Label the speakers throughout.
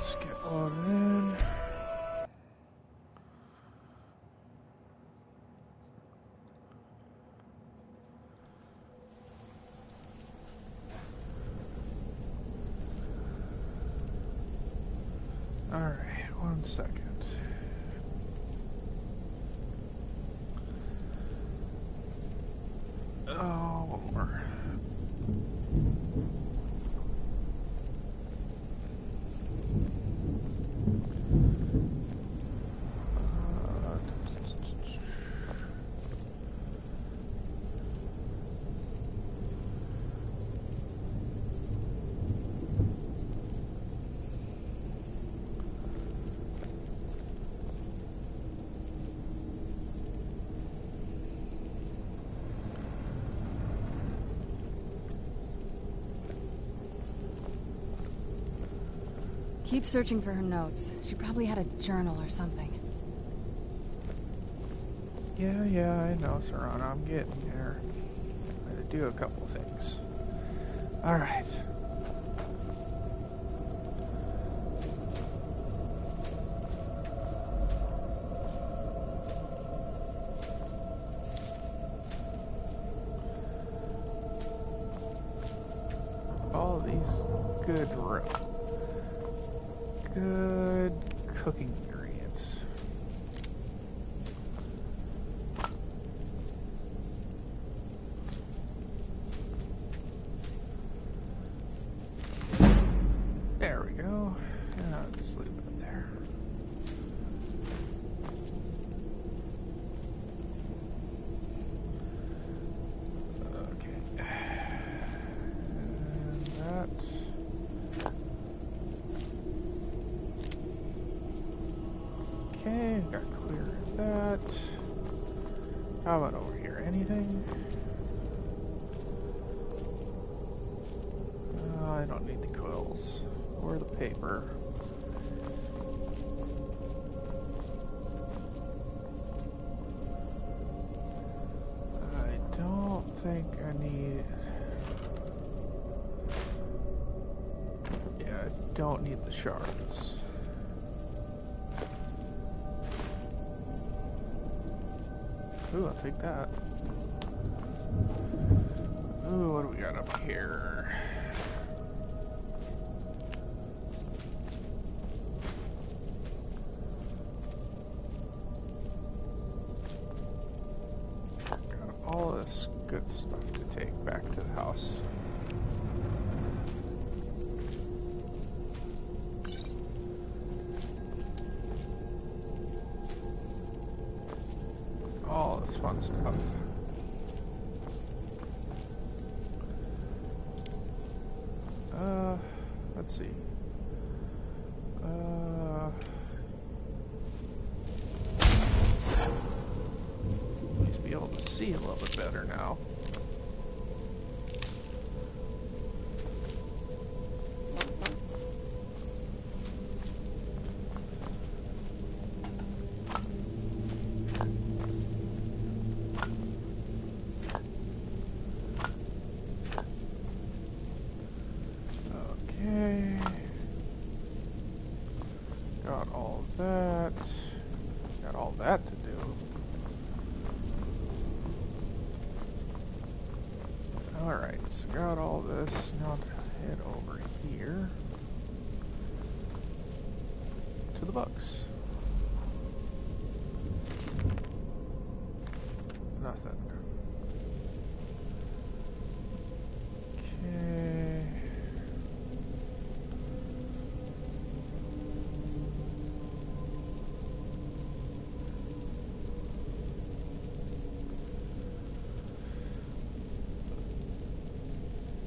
Speaker 1: let's get loaded in. Alright, 1 second. Oh, one more.
Speaker 2: Keep searching for her notes. She probably had a journal or something.
Speaker 1: Yeah, I know, Serana. I'm getting there. I had to do a couple things. Alright. All these good cooking ingredients. There we go. And I'll just leave it there. Okay. And that. Okay, got clear of that. How about over here? Anything? I don't need the quills or the paper. I don't think I need... Yeah, I don't need the shards. Ooh, I'll take that. Ooh, what do we got up here? Got all this good stuff to take back to the house. All this fun stuff. Let's see. At least be able to see a little bit better now. Got all that. Got all that to do. Alright, so got all this. Now to head over here to the books. Nothing.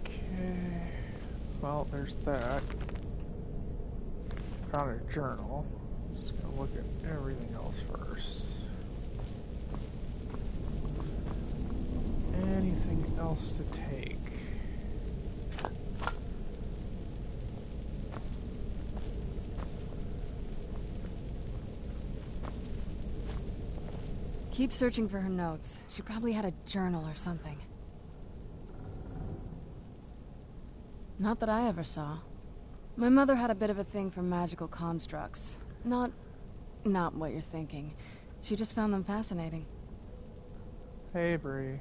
Speaker 1: Okay. Well, there's that. Found a journal. Just gonna look at everything else first. Anything else to take?
Speaker 2: Keep searching for her notes. She probably had a journal or something. Not that I ever saw. My mother had a bit of a thing for magical constructs. Not what you're thinking. She just found them fascinating.
Speaker 1: Hey, Bree.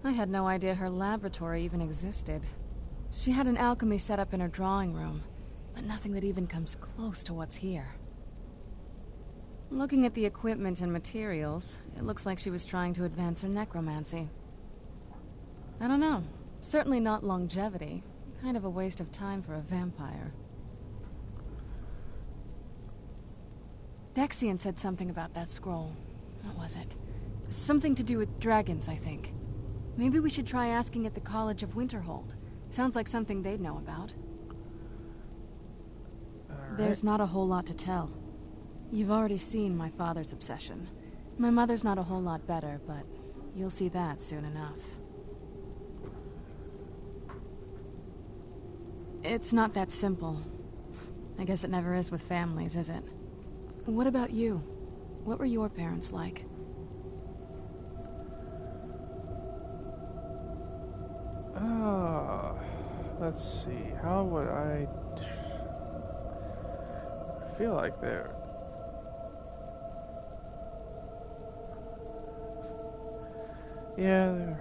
Speaker 2: I had no idea her laboratory even existed. She had an alchemy set up in her drawing room, but nothing that even comes close to what's here. Looking at the equipment and materials, it looks like she was trying to advance her necromancy. I don't know. Certainly not longevity. Kind of a waste of time for a vampire. Dexian said something about that scroll. What was it? Something to do with dragons, I think. Maybe we should try asking at the College of Winterhold. Sounds like something they'd know about.
Speaker 1: Alright.
Speaker 2: There's not a whole lot to tell. You've already seen my father's obsession. My mother's not a whole lot better, but you'll see that soon enough. It's not that simple. I guess it never is with families, is it? What about you? What were your parents like?
Speaker 1: Let's see. How would I feel like they're... Yeah, they're...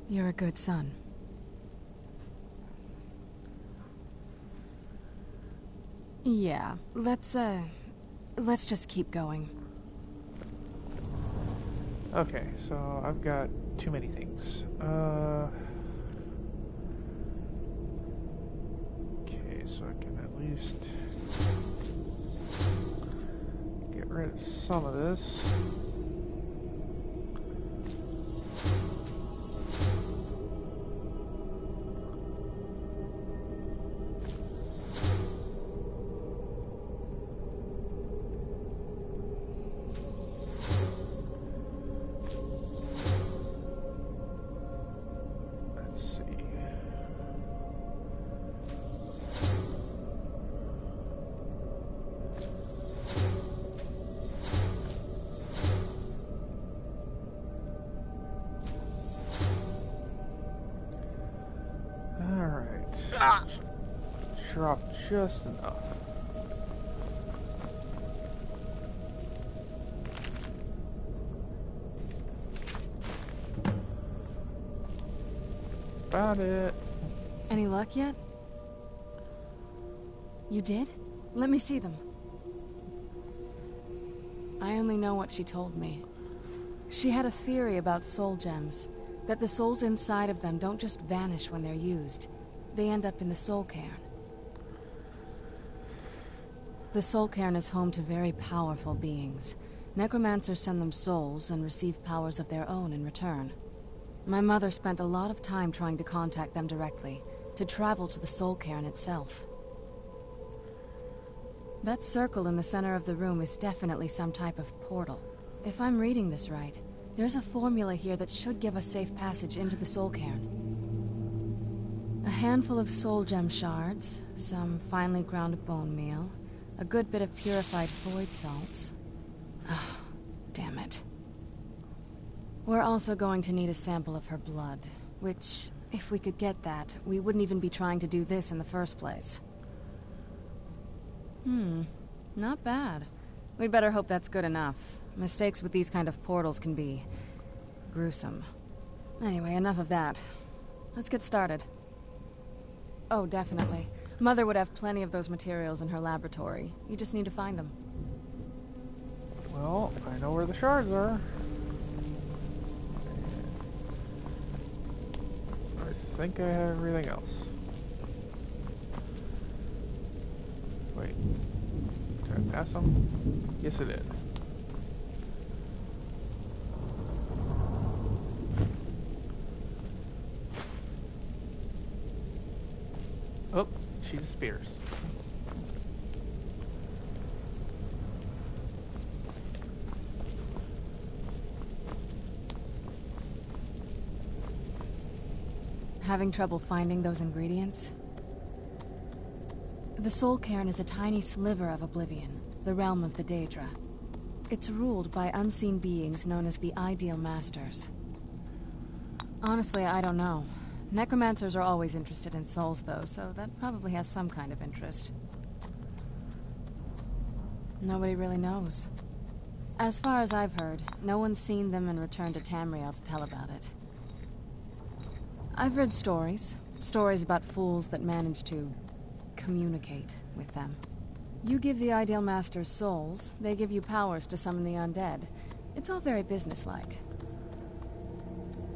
Speaker 2: You're a good son. Yeah, let's just keep going.
Speaker 1: Okay, so I've got too many things. Okay, so I can at least get rid of some of this. Drop just enough. Found it.
Speaker 2: Any luck yet? You did? Let me see them. I only know what she told me. She had a theory about soul gems, that the souls inside of them don't just vanish when they're used. They end up in the soul cairn. The soul cairn is home to very powerful beings. Necromancers send them souls and receive powers of their own in return. My mother spent a lot of time trying to contact them directly, to travel to the soul cairn itself. That circle in the center of the room is definitely some type of portal. If I'm reading this right, there's a formula here that should give us safe passage into the soul cairn. A handful of soul gem shards, some finely ground bone meal, a good bit of purified void salts. Oh, damn it. We're also going to need a sample of her blood, which, if we could get that, we wouldn't even be trying to do this in the first place. Not bad. We'd better hope that's good enough. Mistakes with these kind of portals can be gruesome. Anyway, enough of that. Let's get started. Oh, definitely. Mother would have plenty of those materials in her laboratory. You just need to find them.
Speaker 1: Well, I know where the shards are. I think I have everything else. Wait. Did I pass them? Yes, I did. Oh, she disappears.
Speaker 2: Having trouble finding those ingredients? The Soul Cairn is a tiny sliver of Oblivion, the realm of the Daedra. It's ruled by unseen beings known as the Ideal Masters. Honestly, I don't know. Necromancers are always interested in souls, though, so that probably has some kind of interest. Nobody really knows. As far as I've heard, no one's seen them and returned to Tamriel to tell about it. I've read stories. Stories about fools that manage to communicate with them. You give the Ideal Masters souls, they give you powers to summon the undead. It's all very businesslike.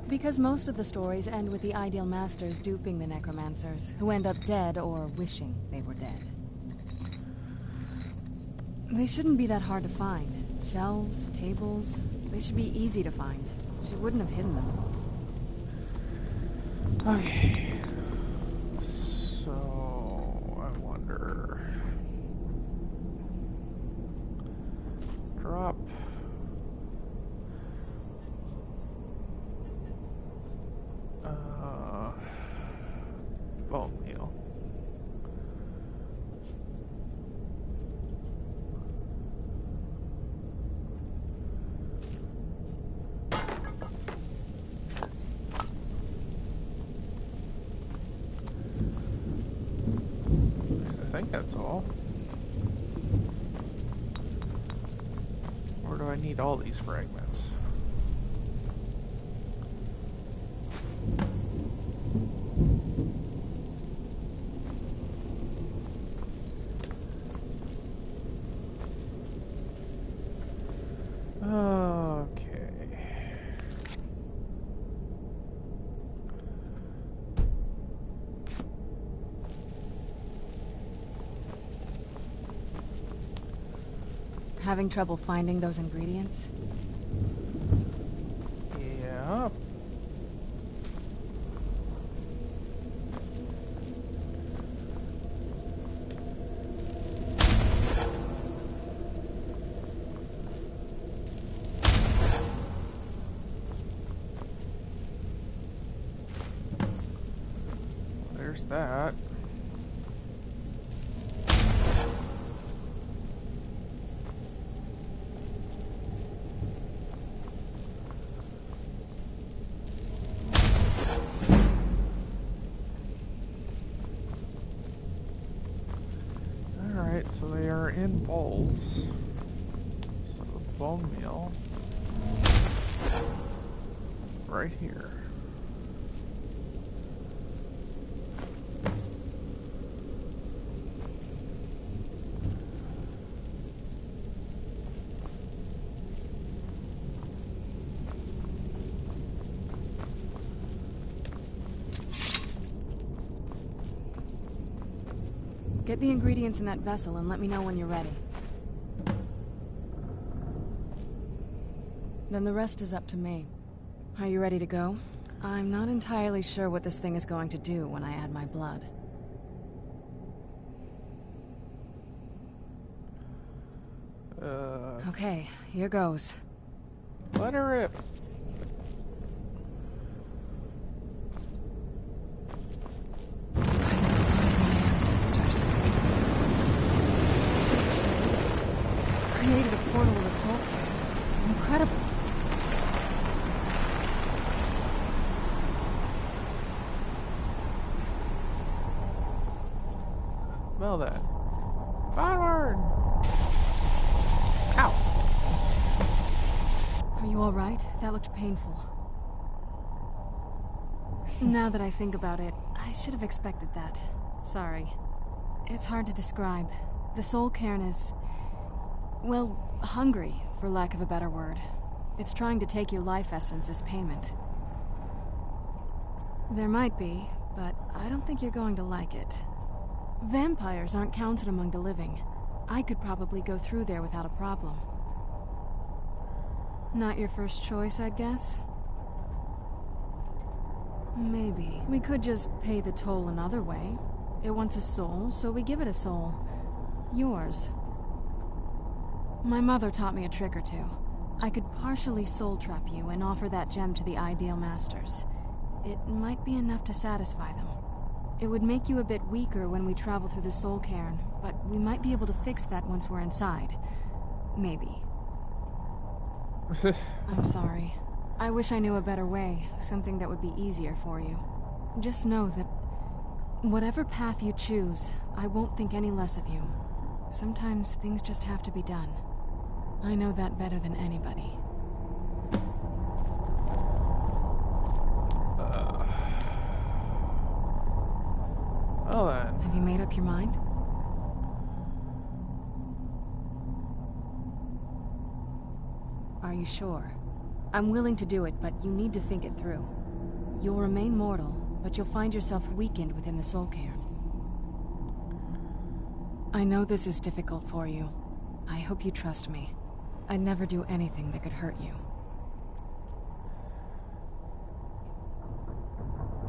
Speaker 2: Because most of the stories end with the Ideal Masters duping the Necromancers, who end up dead or wishing they were dead. They shouldn't be that hard to find. Shelves, tables, they should be easy to find. She wouldn't have hidden them.
Speaker 1: Okay. So, I wonder... Drop... bone meal. I think that's all. Or do I need all these fragments? Okay.
Speaker 2: Having trouble finding those ingredients?
Speaker 1: Yeah. There's that. Alright, so they are in bowls. So the bone meal right here.
Speaker 2: Get the ingredients in that vessel and let me know when you're ready. Then the rest is up to me. Are you ready to go? I'm not entirely sure what this thing is going to do when I add my blood. Okay, here goes.
Speaker 1: Let her rip.
Speaker 2: By the blood of my ancestors. Created a portal with a soul cave. Incredible.
Speaker 1: Smell that. Onward! Ow!
Speaker 2: Are you alright? That looked painful. Now that I think about it, I should have expected that. Sorry. It's hard to describe. The soul cairn is... well, hungry, for lack of a better word. It's trying to take your life essence as payment. There might be, but I don't think you're going to like it. Vampires aren't counted among the living. I could probably go through there without a problem. Not your first choice, I'd guess? Maybe. We could just pay the toll another way. It wants a soul, so we give it a soul. Yours. My mother taught me a trick or two. I could partially soul trap you and offer that gem to the Ideal Masters. It might be enough to satisfy them. It would make you a bit weaker when we travel through the soul cairn, but we might be able to fix that once we're inside. Maybe. I'm sorry. I wish I knew a better way, something that would be easier for you. Just know that whatever path you choose, I won't think any less of you. Sometimes things just have to be done. I know that better than anybody.
Speaker 1: Well then.
Speaker 2: Have you made up your mind? Are you sure? I'm willing to do it, but you need to think it through. You'll remain mortal, but you'll find yourself weakened within the Soul Cairn. I know this is difficult for you. I hope you trust me. I'd never do anything that could hurt you.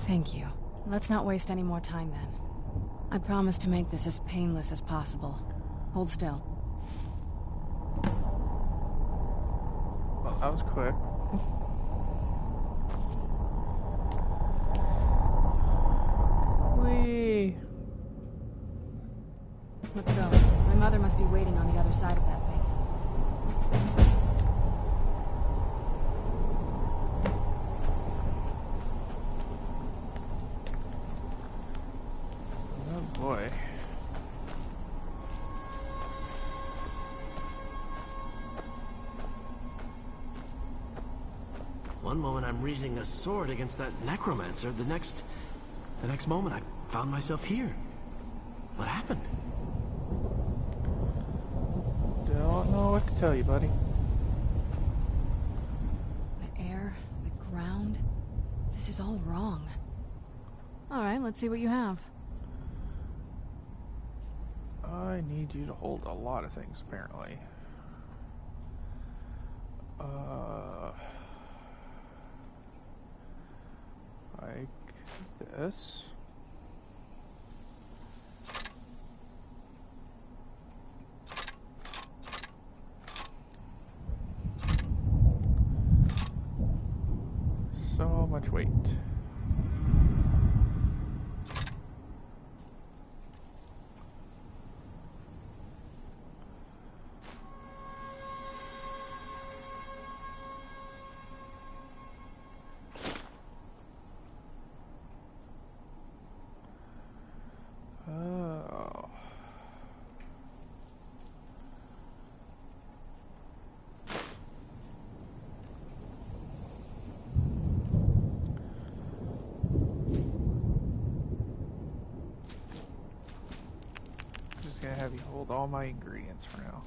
Speaker 2: Thank you. Let's not waste any more time then. I promise to make this as painless as possible. Hold still.
Speaker 1: Well, that was quick. Whee!
Speaker 2: Let's go. My mother must be waiting on the other side of that thing.
Speaker 1: Oh boy.
Speaker 3: One moment I'm raising a sword against that necromancer, the next moment I found myself here. What happened?
Speaker 1: Don't know what to tell you, buddy.
Speaker 2: The air, the ground. This is all wrong. Alright, let's see what you have.
Speaker 1: I need you to hold a lot of things, apparently. Like this. So much weight. Oh. I'm just gonna have you hold all my ingredients for now.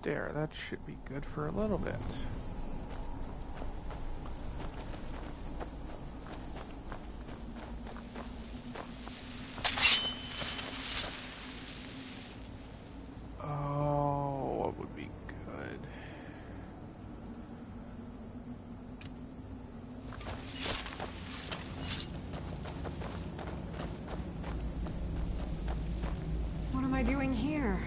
Speaker 1: There, that should be good for a little bit. Oh, what would be good?
Speaker 4: What am I doing here?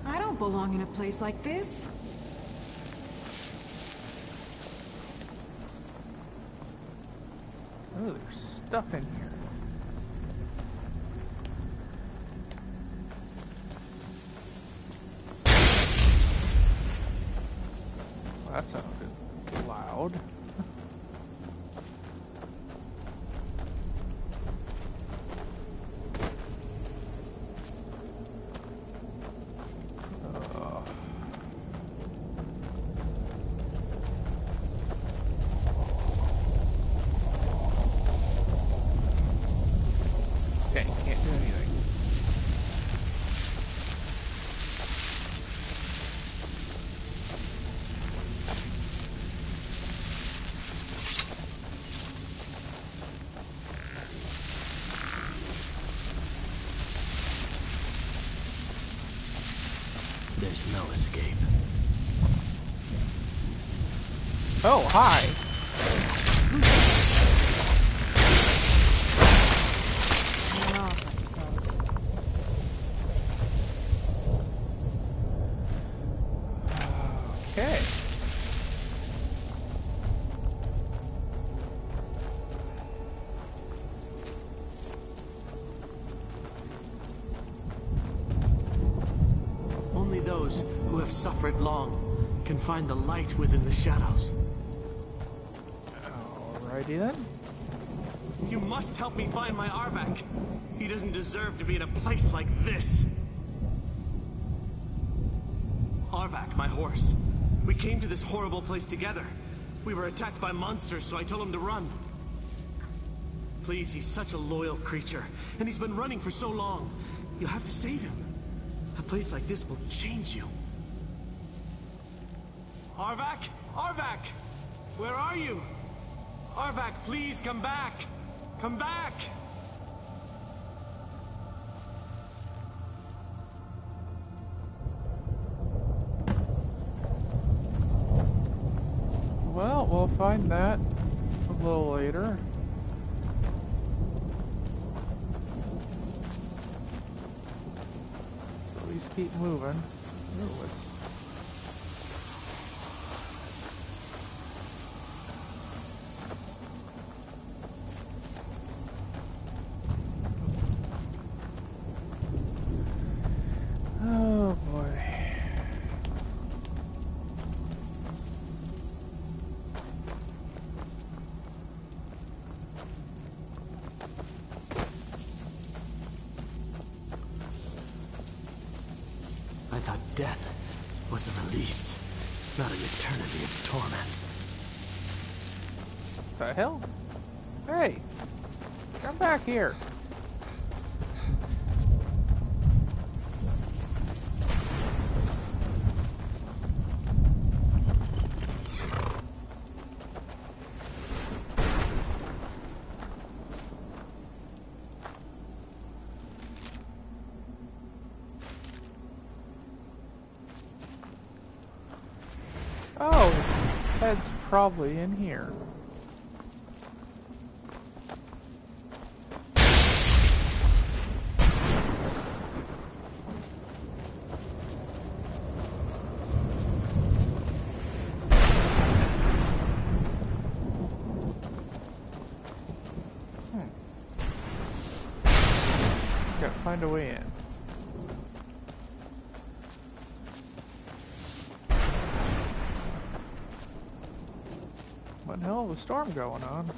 Speaker 4: I don't belong in a place like this.
Speaker 1: Oh, there's stuff in here. Well, that sounded loud. Okay, can't do anything.
Speaker 3: There's no escape.
Speaker 1: Oh, hi.
Speaker 2: Turn off, I suppose.
Speaker 1: Okay.
Speaker 3: Only those who have suffered long can find the light within the shadows.
Speaker 1: Alrighty then.
Speaker 3: You must help me find my Arvak. He doesn't deserve to be in a place like this. Arvak, my horse. We came to this horrible place together. We were attacked by monsters, so I told him to run. Please, he's such a loyal creature, and he's been running for so long. You'll have to save him. A place like this will change you. Arvak? Arvak! Where are you? Arvak, please come back! Come back!
Speaker 1: Well, we'll find that a little later. So at least keep moving. Lewis. Oh boy.
Speaker 3: I thought death was a release, not an eternity of torment.
Speaker 1: The hell? Hey! Come back here! Oh, his head's probably in here. Gotta find a way in. What the hell of a storm going on?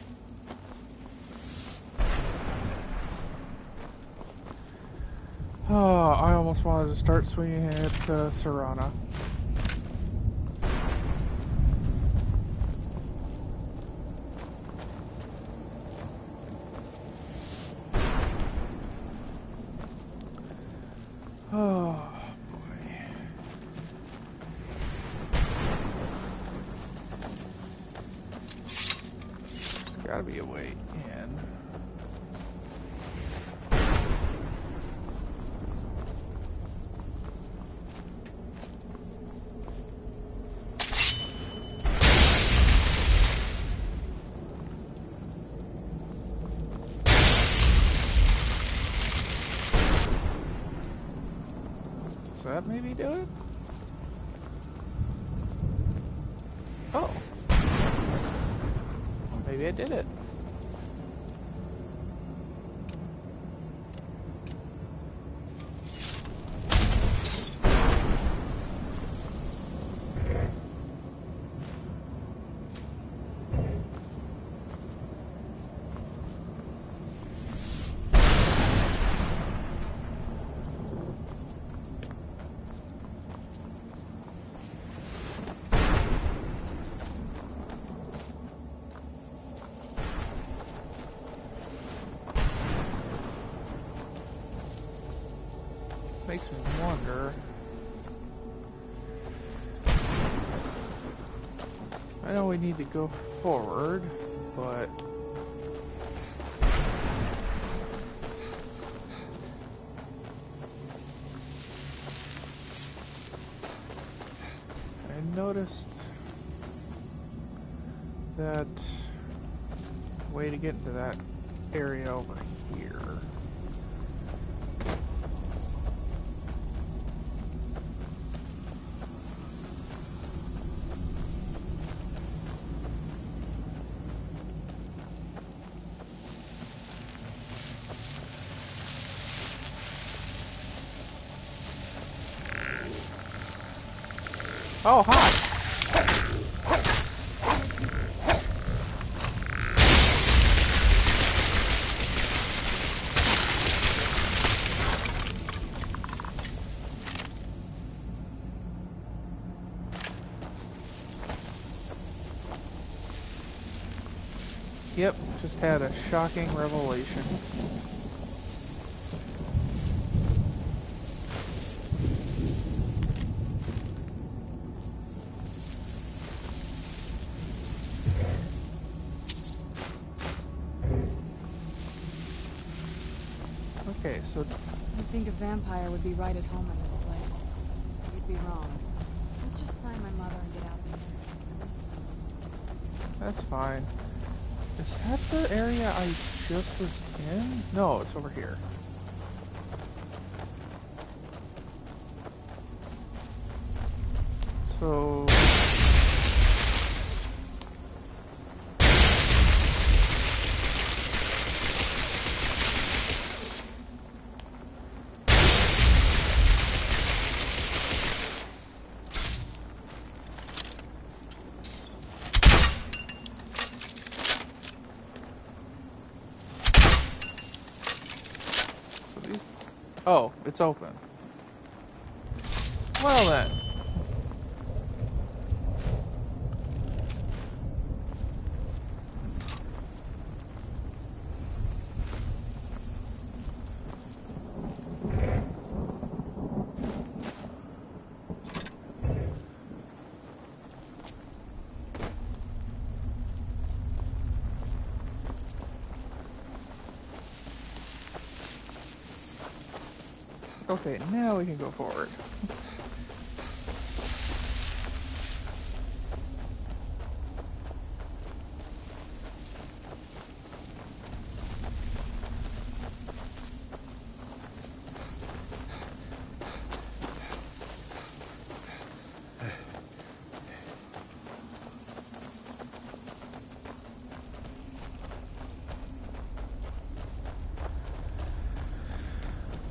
Speaker 1: Oh, I almost wanted to start swinging at Serana. Oh. Gotta be a way in. Does that maybe do it? Oh. Maybe I did it. Makes me wonder. I know we need to go forward, but I noticed that way to get into that area over here. Oh, hi. Yep, just had a shocking revelation. Okay, so
Speaker 2: You think a vampire would be right at home in this place? You'd be wrong. Let's just find my mother and get out of here.
Speaker 1: that's fine. Is that the area I just was in? No, it's over here. So... Oh, it's open. Well then. Okay, now we can go forward.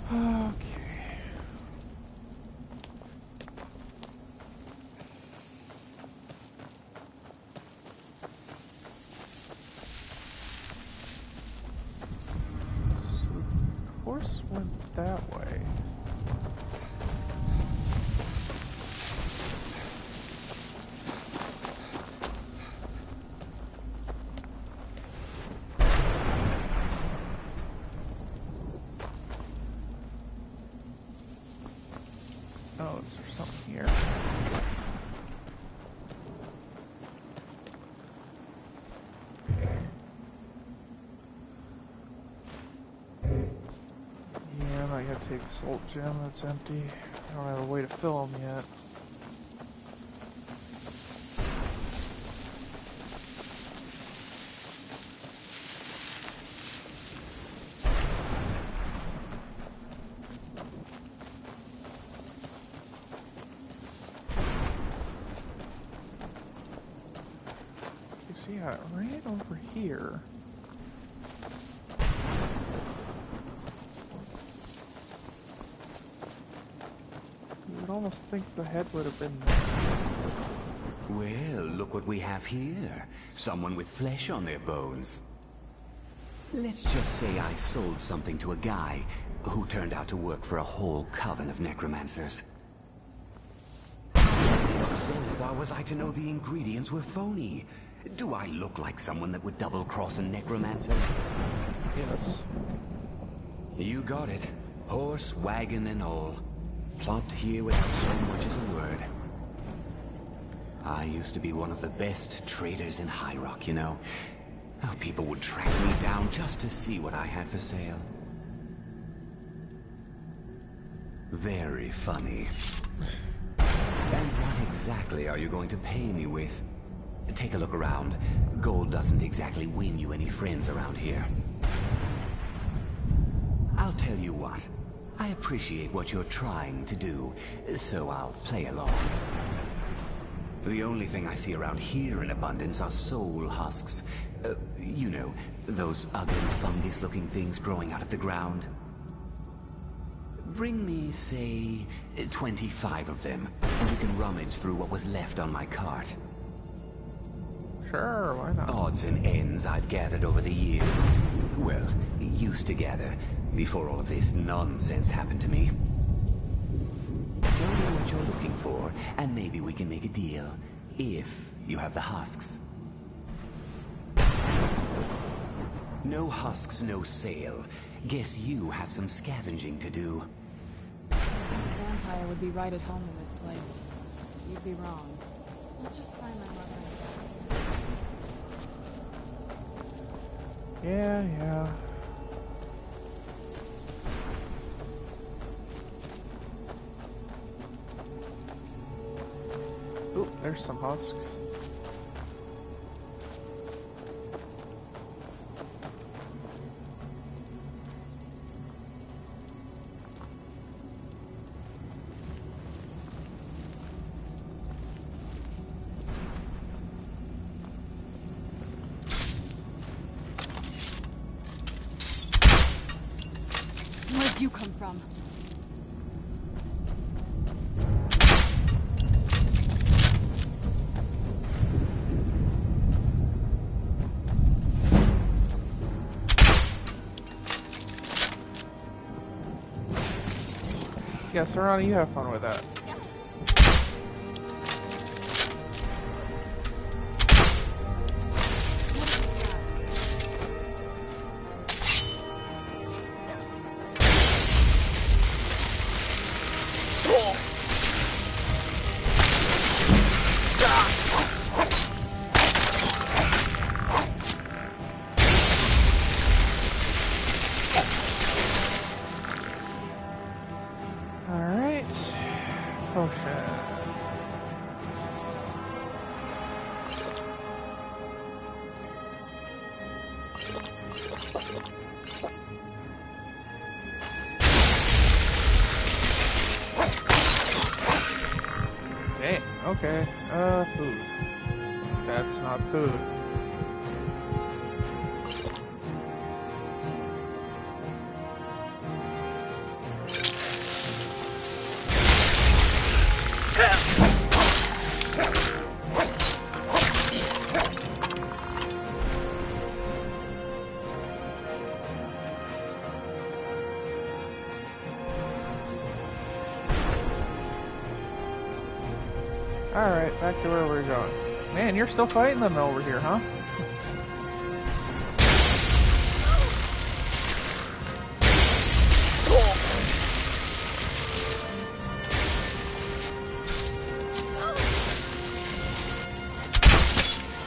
Speaker 1: Okay. Horse went that way. Oh, is there something here? Yeah, I might have to take this old gem that's empty. I don't have a way to fill them yet. You see, I ran over here. You would almost think the head would have been there.
Speaker 5: Well, look what we have here. Someone with flesh on their bones. Let's just say I sold something to a guy who turned out to work for a whole coven of necromancers. What Zenithar was I to know the ingredients were phony? Do I look like someone that would double-cross a necromancer?
Speaker 1: Yes.
Speaker 5: You got it. Horse, wagon, and all. Plopped here without so much as a word. I used to be one of the best traders in High Rock, you know. How people would track me down just to see what I had for sale. Very funny. And what exactly are you going to pay me with? Take a look around. Gold doesn't exactly win you any friends around here. I'll tell you what. I appreciate what you're trying to do, so I'll play along. The only thing I see around here in abundance are soul husks. You know, those ugly fungus-looking things growing out of the ground. bring me, say, 25 of them, and you can rummage through what was left on my cart.
Speaker 1: Sure, why not?
Speaker 5: Odds and ends I've gathered over the years. Well, used to gather, before all of this nonsense happened to me. Tell me what you're looking for, and maybe we can make a deal, if you have the husks. No husks, no sale. Guess you have some scavenging to do.
Speaker 2: A vampire would be right at home in this place. You'd be wrong. Let's just find my mother.
Speaker 1: Yeah. Ooh, there's some husks.
Speaker 2: Where'd you come from?
Speaker 1: Yeah, Serana, you have fun with that. Dang, okay. Food. That's not food. Alright, back to where we're going. Man, you're still fighting them over here, huh?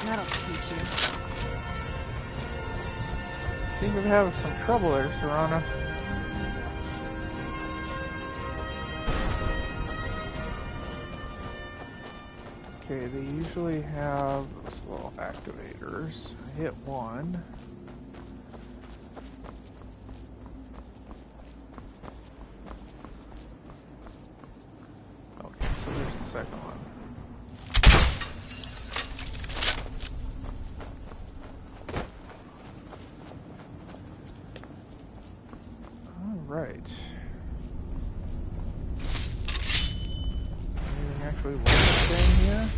Speaker 2: That'll teach you.
Speaker 1: Seem to be having some trouble there, Serana. Okay, they usually have those little activators. I hit one. Okay, so there's the second one. Alright. Anything actually worth saying here?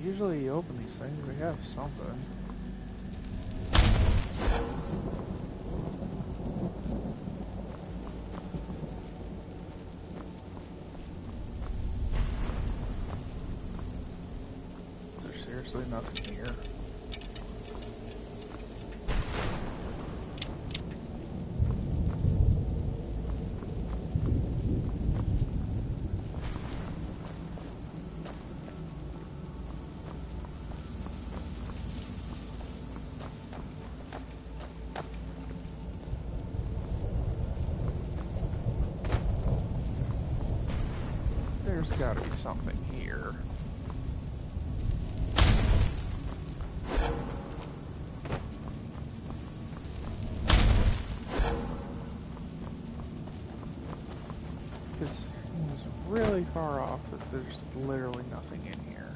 Speaker 1: Usually you open these things, we have something. There's seriously nothing here. There's got to be something here. Because it was really far off that there's literally nothing in here.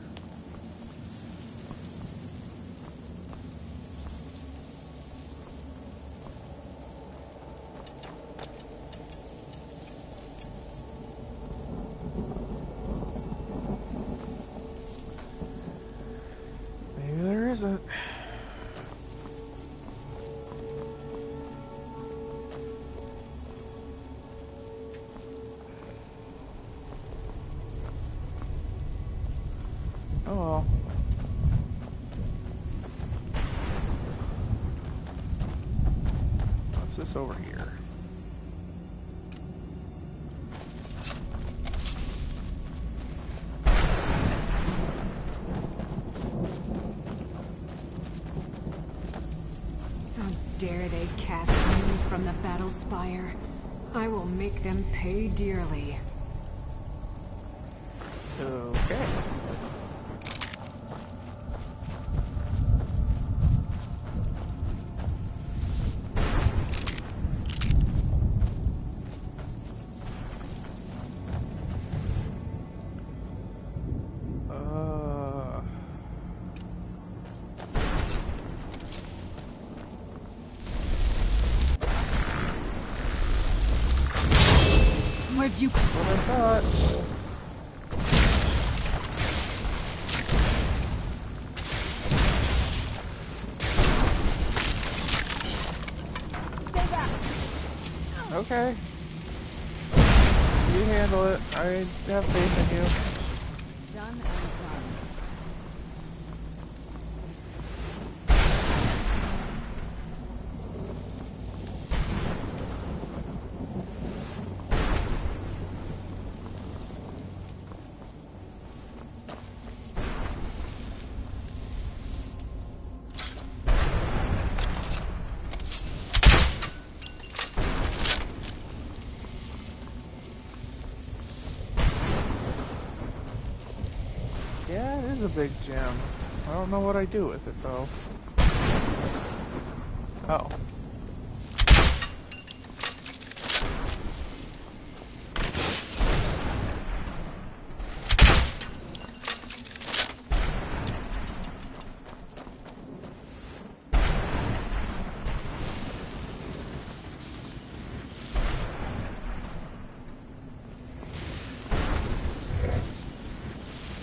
Speaker 1: it? Oh well. What's this over here?
Speaker 4: How dare they cast me from the battle spire? I will make them pay dearly.
Speaker 1: Okay.
Speaker 2: Where'd you...
Speaker 1: What I thought.
Speaker 2: Stay back!
Speaker 1: Okay. You handle it. I have faith in you.
Speaker 2: Done and done.
Speaker 1: Yeah, it is a big gem. I don't know what I do with it though. Oh.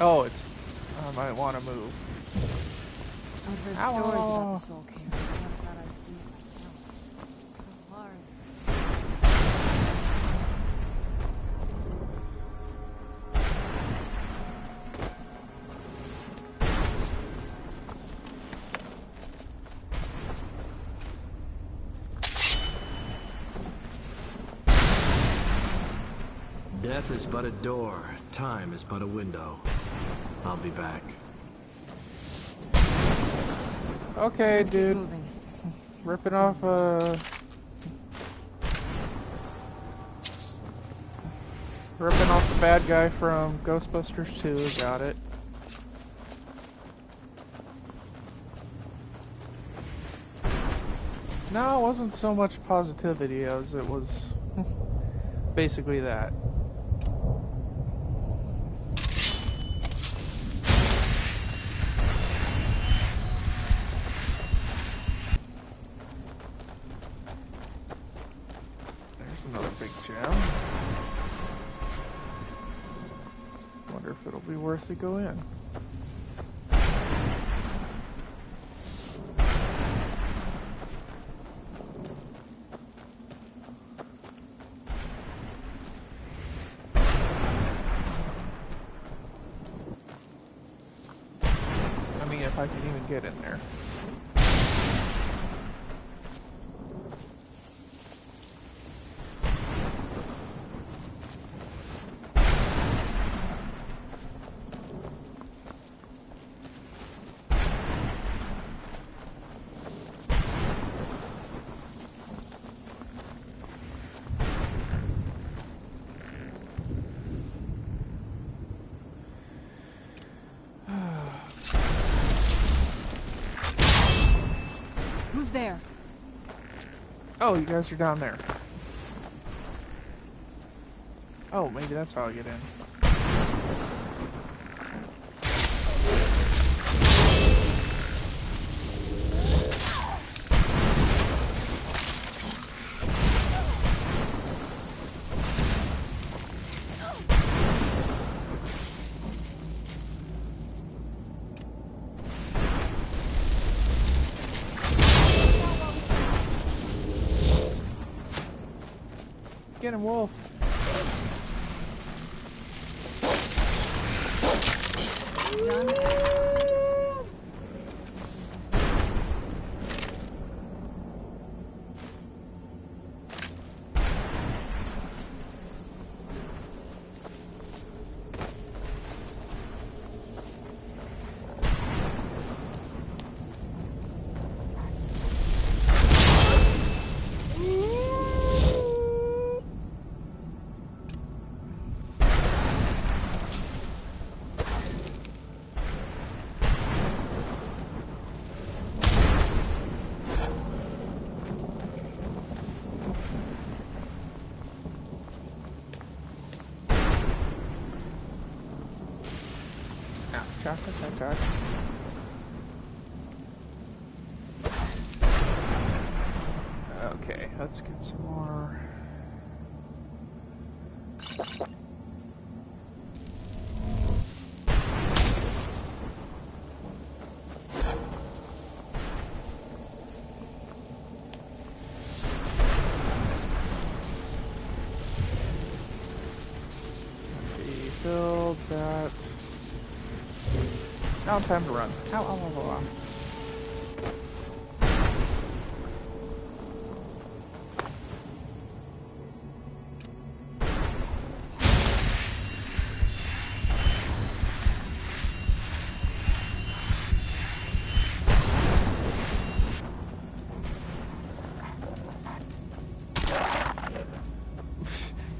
Speaker 1: Oh, it's... I might want to move.
Speaker 2: I've heard
Speaker 1: Ow.
Speaker 2: stories about the soul cairn. I never thought I'd see it myself. So far, it's...
Speaker 3: Death is but a door. Time is but a window. I'll be back.
Speaker 1: Okay,
Speaker 2: Let's
Speaker 1: dude.
Speaker 2: keep moving.
Speaker 1: Ripping off the bad guy from Ghostbusters 2. Got it. No, it wasn't so much positivity as it was basically that. There's another big gem. Wonder if it'll be worth to go in. If I can even get in there.
Speaker 2: Who's there?
Speaker 1: Oh, you guys are down there. Oh, maybe that's how I get in. Get him, Wolf.
Speaker 2: Done.
Speaker 1: Chocolate. Okay, let's get some more. Build that. Now time to run. Ow, ow, ow, ow, ow.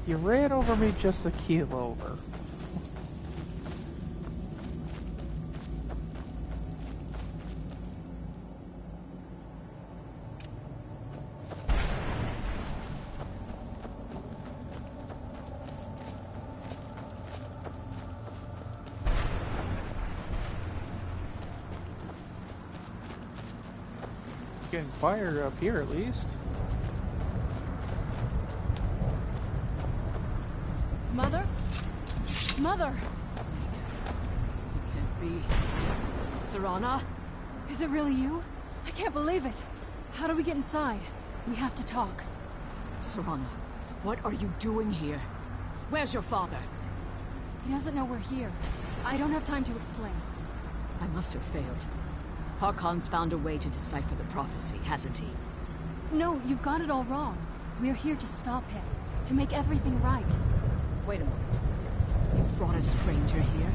Speaker 1: You ran over me just a keel over. Getting fire up here at least.
Speaker 2: Mother? Mother!
Speaker 6: Can't be. Serana?
Speaker 2: Is it really you? I can't believe it. How do we get inside? We have to talk.
Speaker 6: Serana, what are you doing here? Where's your father?
Speaker 2: He doesn't know we're here. I don't have time to explain.
Speaker 6: I must have failed. Harkon's found a way to decipher the prophecy, hasn't he?
Speaker 2: No, you've got it all wrong. We're here to stop him. To make everything right.
Speaker 6: Wait a moment. You brought a stranger here?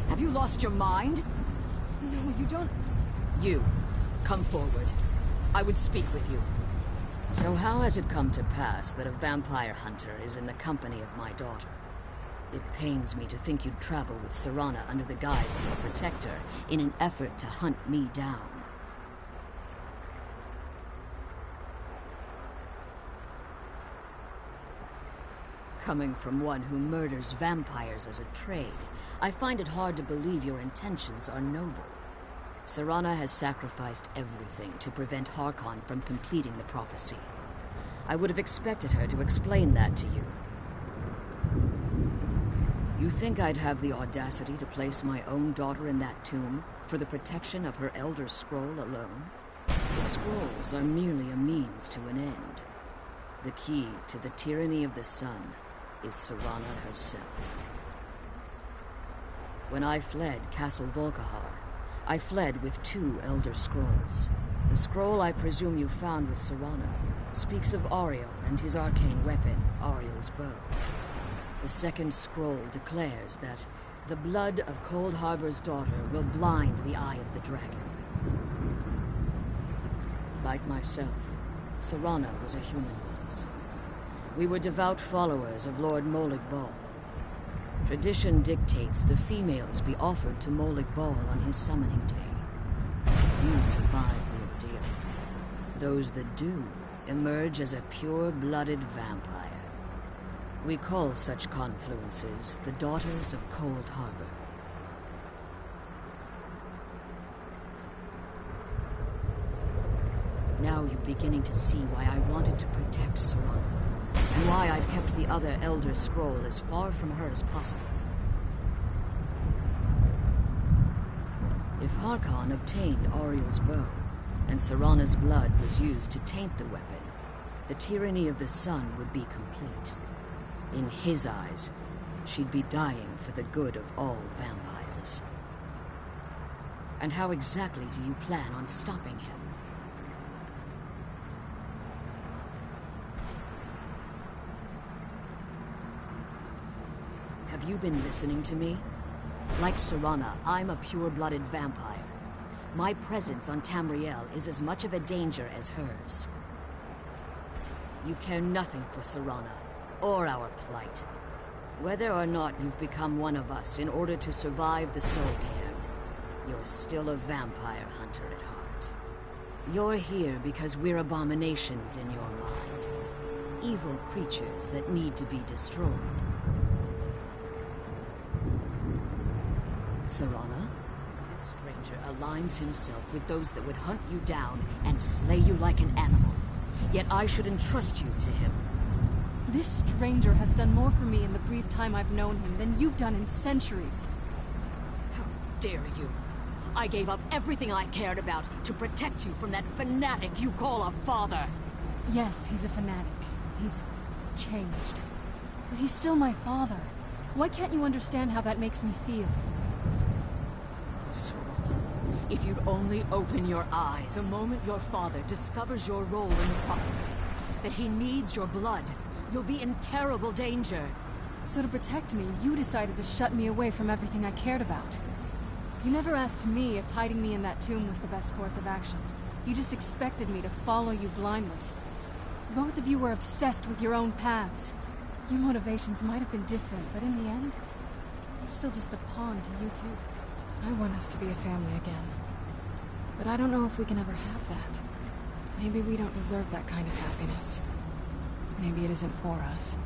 Speaker 6: Have you lost your mind?
Speaker 2: No, you don't...
Speaker 6: You, come forward. I would speak with you.
Speaker 7: So how has it come to pass that a vampire hunter is in the company of my daughter? It pains me to think you'd travel with Serana under the guise of a protector in an effort to hunt me down. Coming from one who murders vampires as a trade, I find it hard to believe your intentions are noble. Serana has sacrificed everything to prevent Harkon from completing the prophecy. I would have expected her to explain that to you. You think I'd have the audacity to place my own daughter in that tomb for the protection of her Elder Scroll alone? The scrolls are merely a means to an end. The key to the tyranny of the sun is Serana herself. When I fled Castle Volkihar, I fled with 2 Elder Scrolls. The scroll I presume you found with Serana speaks of Ariel and his arcane weapon, Ariel's bow. The second scroll declares that the blood of Cold Harbor's daughter will blind the eye of the dragon. Like myself, Serana was a human once. We were devout followers of Lord Molag Bal. Tradition dictates the females be offered to Molag Bal on his summoning day. You survive the ordeal. Those that do emerge as a pure-blooded vampire. We call such confluences the Daughters of Cold Harbor. Now you're beginning to see why I wanted to protect Serana, and why I've kept the other Elder Scroll as far from her as possible. If Harkon obtained Ariel's bow, and Serana's blood was used to taint the weapon, the tyranny of the sun would be complete. In his eyes, she'd be dying for the good of all vampires. And how exactly do you plan on stopping him? Have you been listening to me? Like Serana, I'm a pure-blooded vampire. My presence on Tamriel is as much of a danger as hers. You care nothing for Serana, or our plight. Whether or not you've become one of us in order to survive the Soul Cairn, you're still a vampire hunter at heart. You're here because we're abominations in your mind. Evil creatures that need to be destroyed. Serana? This stranger aligns himself with those that would hunt you down and slay you like an animal. Yet I should entrust you to him.
Speaker 2: This stranger has done more for me in the brief time I've known him than you've done in centuries.
Speaker 7: How dare you? I gave up everything I cared about to protect you from that fanatic you call a father.
Speaker 2: Yes, he's a fanatic. He's changed. But he's still my father. Why can't you understand how that makes me feel?
Speaker 7: Serana, if you'd only open your eyes. The moment your father discovers your role in the prophecy, that he needs your blood, you'll be in terrible danger.
Speaker 2: So to protect me, you decided to shut me away from everything I cared about. You never asked me if hiding me in that tomb was the best course of action. You just expected me to follow you blindly. Both of you were obsessed with your own paths. Your motivations might have been different, but in the end, I'm still just a pawn to you two. I want us to be a family again. But I don't know if we can ever have that. Maybe we don't deserve that kind of happiness. Maybe it isn't for us.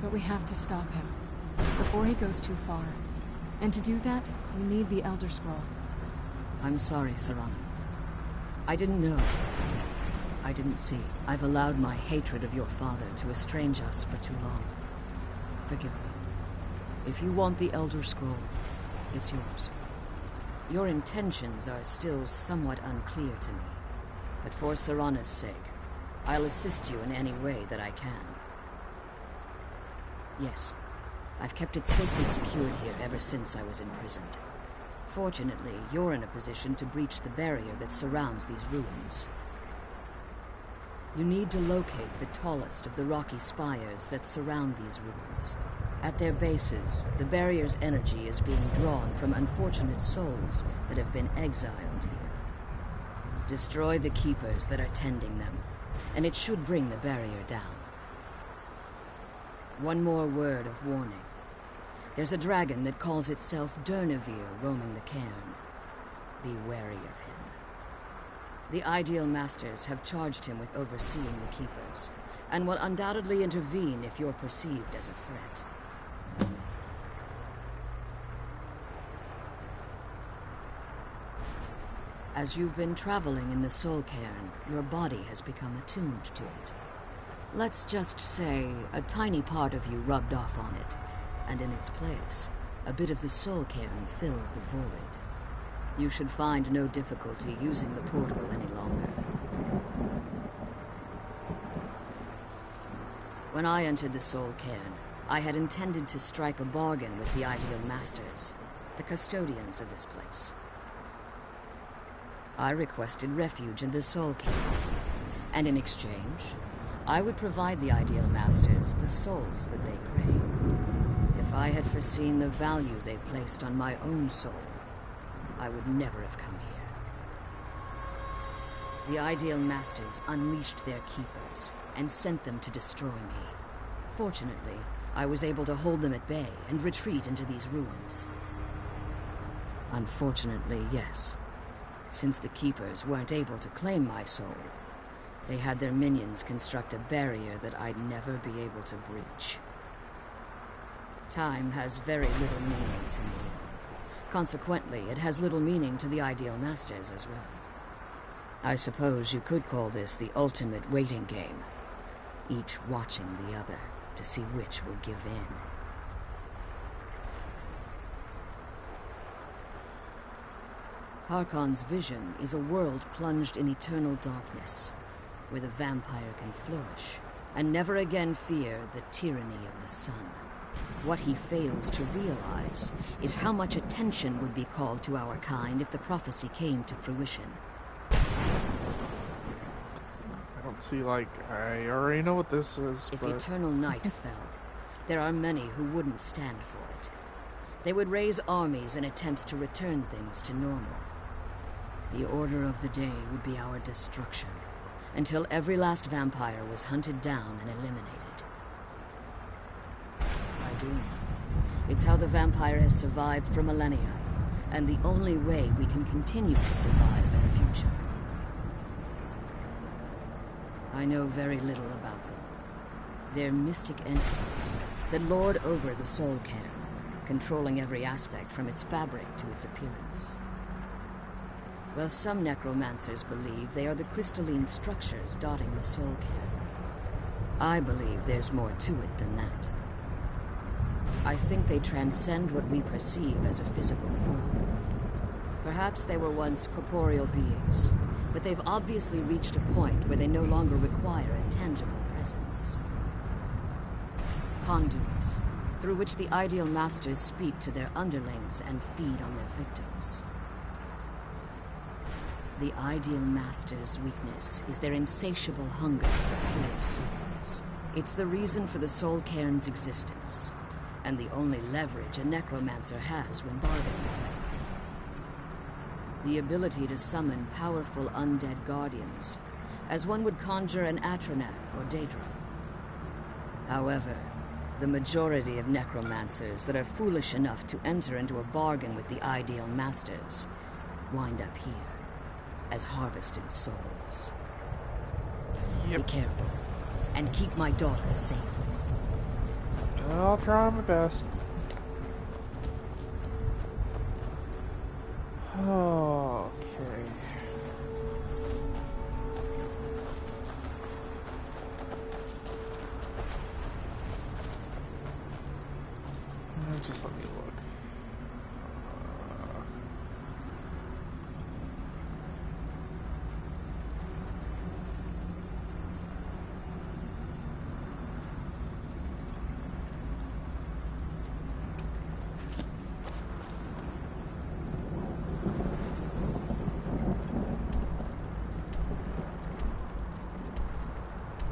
Speaker 2: But we have to stop him, before he goes too far. And to do that, we need the Elder Scroll.
Speaker 7: I'm sorry, Serana. I didn't know. I didn't see. I've allowed my hatred of your father to estrange us for too long. Forgive me. If you want the Elder Scroll, it's yours. Your intentions are still somewhat unclear to me, but for Serana's sake, I'll assist you in any way that I can. Yes, I've kept it safely secured here ever since I was imprisoned. Fortunately, you're in a position to breach the barrier that surrounds these ruins. You need to locate the tallest of the rocky spires that surround these ruins. At their bases, the barrier's energy is being drawn from unfortunate souls that have been exiled here. Destroy the keepers that are tending them, and it should bring the barrier down. One more word of warning. There's a dragon that calls itself Durnevere roaming the cairn. Be wary of him. The Ideal Masters have charged him with overseeing the keepers, and will undoubtedly intervene if you're perceived as a threat. As you've been traveling in the Soul Cairn, your body has become attuned to it. Let's just say a tiny part of you rubbed off on it, and in its place, a bit of the Soul Cairn filled the void. You should find no difficulty using the portal any longer. When I entered the Soul Cairn, I had intended to strike a bargain with the Ideal Masters, the custodians of this place. I requested refuge in the Soul Cairn, and in exchange, I would provide the Ideal Masters the souls that they craved. If I had foreseen the value they placed on my own soul, I would never have come here. The Ideal Masters unleashed their keepers and sent them to destroy me. Fortunately, I was able to hold them at bay and retreat into these ruins. Unfortunately, yes. Since the keepers weren't able to claim my soul, they had their minions construct a barrier that I'd never be able to breach. Time has very little meaning to me. Consequently, it has little meaning to the Ideal Masters as well. I suppose you could call this the ultimate waiting game, each watching the other to see which will give in. Harkon's vision is a world plunged in eternal darkness, where the vampire can flourish and never again fear the tyranny of the sun. What he fails to realize is how much attention would be called to our kind if the prophecy came to fruition.
Speaker 1: I don't see, like, I already know what this is,
Speaker 7: If
Speaker 1: but...
Speaker 7: eternal night fell, there are many who wouldn't stand for it. They would raise armies in attempts to return things to normal. The order of the day would be our destruction, until every last vampire was hunted down and eliminated. I do. It's how the vampire has survived for millennia, and the only way we can continue to survive in the future. I know very little about them. They're mystic entities that lord over the soul cairn, controlling every aspect from its fabric to its appearance. While some necromancers believe they are the crystalline structures dotting the soul cairn, I believe there's more to it than that. I think they transcend what we perceive as a physical form. Perhaps they were once corporeal beings, but they've obviously reached a point where they no longer require a tangible presence. Conduits, through which the Ideal Masters speak to their underlings and feed on their victims. The Ideal Masters' weakness is their insatiable hunger for pure souls. It's the reason for the Soul Cairn's existence, and the only leverage a necromancer has when bargaining. The ability to summon powerful undead guardians, as one would conjure an Atronak or Daedra. However, the majority of necromancers that are foolish enough to enter into a bargain with the Ideal Masters wind up here as harvested souls.
Speaker 1: Yep.
Speaker 7: Be careful, and keep my daughter safe.
Speaker 1: I'll try my best. Okay. Just let me look.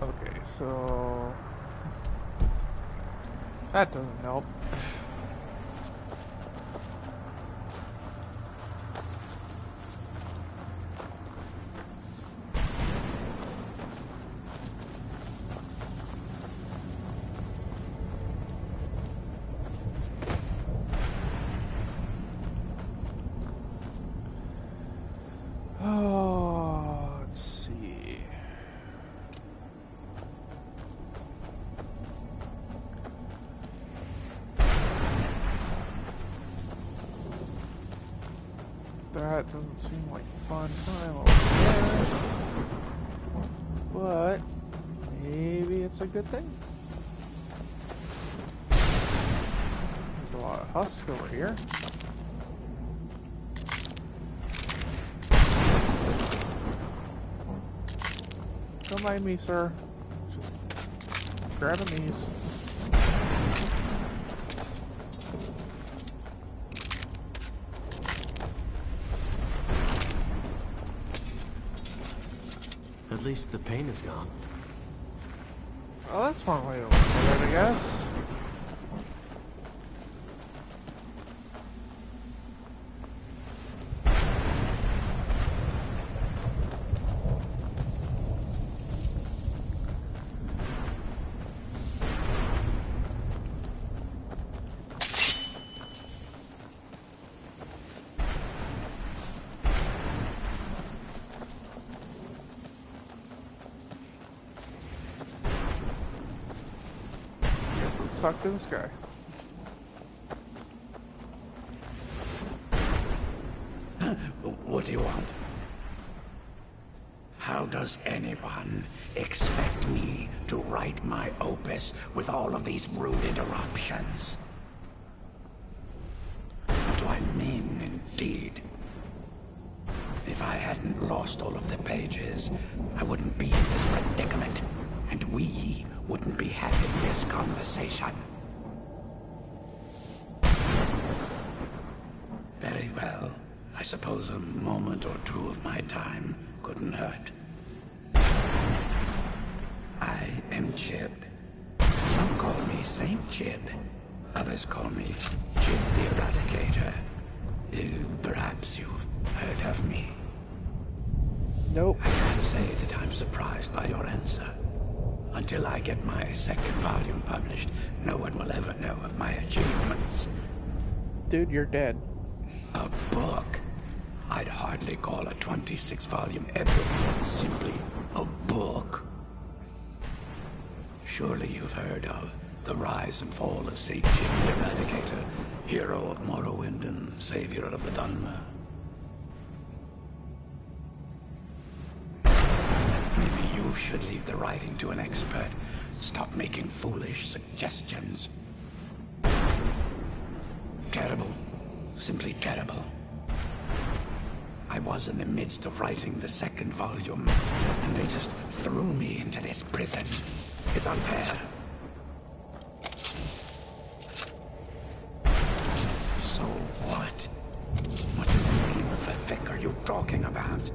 Speaker 1: Okay, so that doesn't help. Oh, let's see. That doesn't seem like a fun time over there. But maybe it's a good thing. There's a lot of husk over here. Don't mind me, sir. Just grabbing these.
Speaker 3: At least the pain is gone.
Speaker 1: Well, that's one way to look at it, I guess. Talk to this guy.
Speaker 8: What do you want? How does anyone expect me to write my opus with all of these rude interruptions? What do I mean, indeed? If I hadn't lost all of the pages, I wouldn't be in this predicament. and we wouldn't be having this conversation. Very well. I suppose a moment or two of my time couldn't hurt. I am Chib. Some call me Saint Chib. Others call me Chib the Eradicator. Perhaps you've heard of me.
Speaker 1: Nope.
Speaker 8: I can't say that I'm surprised by your answer. Until I get my second volume published, no one will ever know of my achievements.
Speaker 1: Dude, you're dead.
Speaker 8: A book? I'd hardly call a 26-volume epic simply a book. Surely you've heard of the rise and fall of Saint Chib the Eradicator, hero of Morrowind and savior of the Dunmer. Maybe you should leave the writing to an expert. Stop making foolish suggestions. Terrible. Simply terrible. I was in the midst of writing the second volume, and they just threw me into this prison. It's unfair. So what? What in the name of the Vic are you talking about?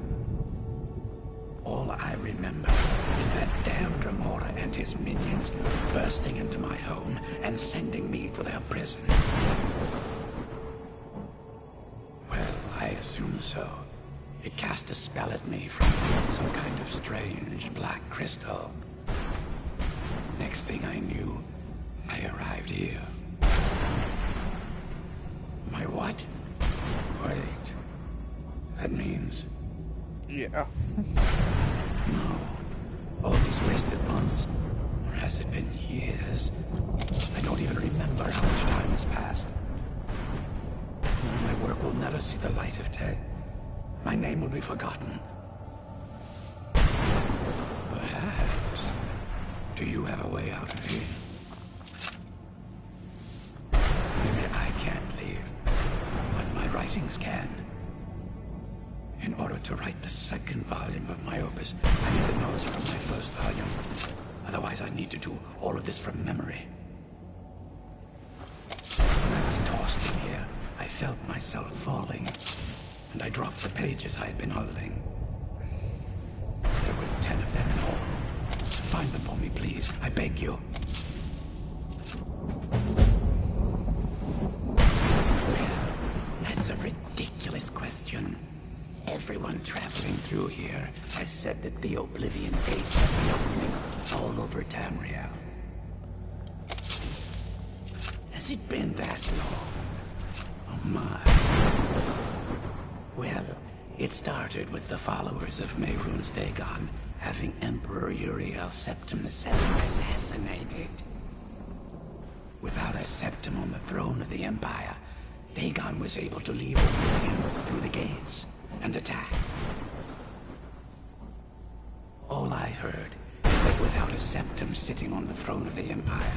Speaker 8: All I remember is that damned Remora and his minions bursting into my home and sending me to their prison. Well, I assume so. It cast a spell at me from some kind of strange black crystal. Next thing I knew, I arrived here. My what? Wait. That means...
Speaker 1: Yeah.
Speaker 8: No. All these wasted months, or has it been years? I don't even remember how much time has passed. My work will never see the light of day. My name will be forgotten. Perhaps. Do you have a way out of here? Maybe I can't leave, but my writings can. In order to write the second volume of my opus, I need the notes from my first volume. Otherwise, I need to do all of this from memory. When I was tossed in here, I felt myself falling, and I dropped the pages I had been holding. There were 10 of them in all. Find them for me, please. I beg you. Well, that's a ridiculous question. Everyone traveling through here has said that the Oblivion Gates have been opening all over Tamriel. Has it been that long? Oh my. Well, it started with the followers of Mehrunes Dagon having Emperor Uriel Septim VII assassinated. Without a Septim on the throne of the Empire, Dagon was able to leave Oblivion through the gates and attack. All I heard is that without a Septim sitting on the throne of the Empire,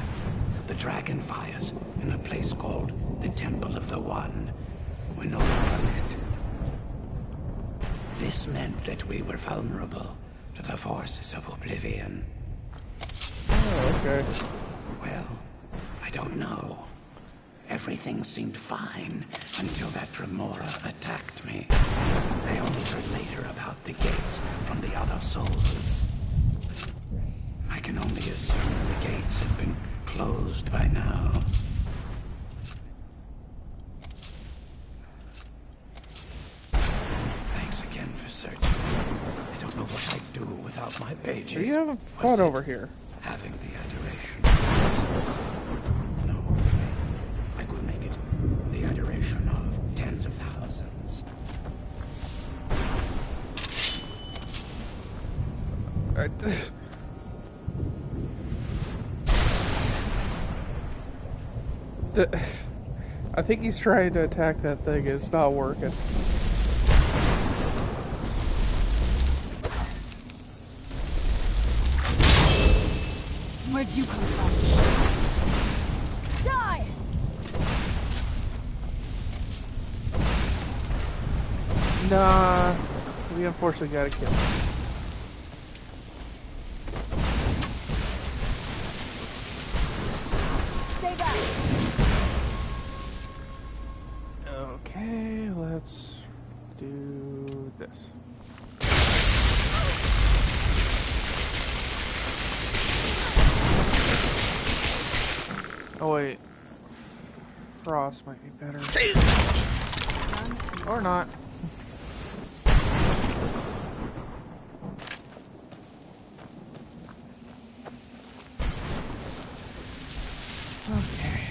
Speaker 8: the dragon fires in a place called the Temple of the One were no longer lit. This meant that we were vulnerable to the forces of Oblivion.
Speaker 1: Oh, okay.
Speaker 8: Well, I don't know. Everything seemed fine until that Remora attacked me. I only heard later about the gates from the other souls. I can only assume the gates have been closed by now. Thanks again for searching. I don't know what I'd do without my pages.
Speaker 1: Are you having fun over here?
Speaker 8: Having the adoration. No, I could make it the adoration of tens of thousands.
Speaker 1: I think he's trying to attack that thing. It's not working.
Speaker 2: Where'd you come from? Die!
Speaker 1: Nah, we unfortunately gotta kill him. Oh wait. Frost might be better. Or not. Okay.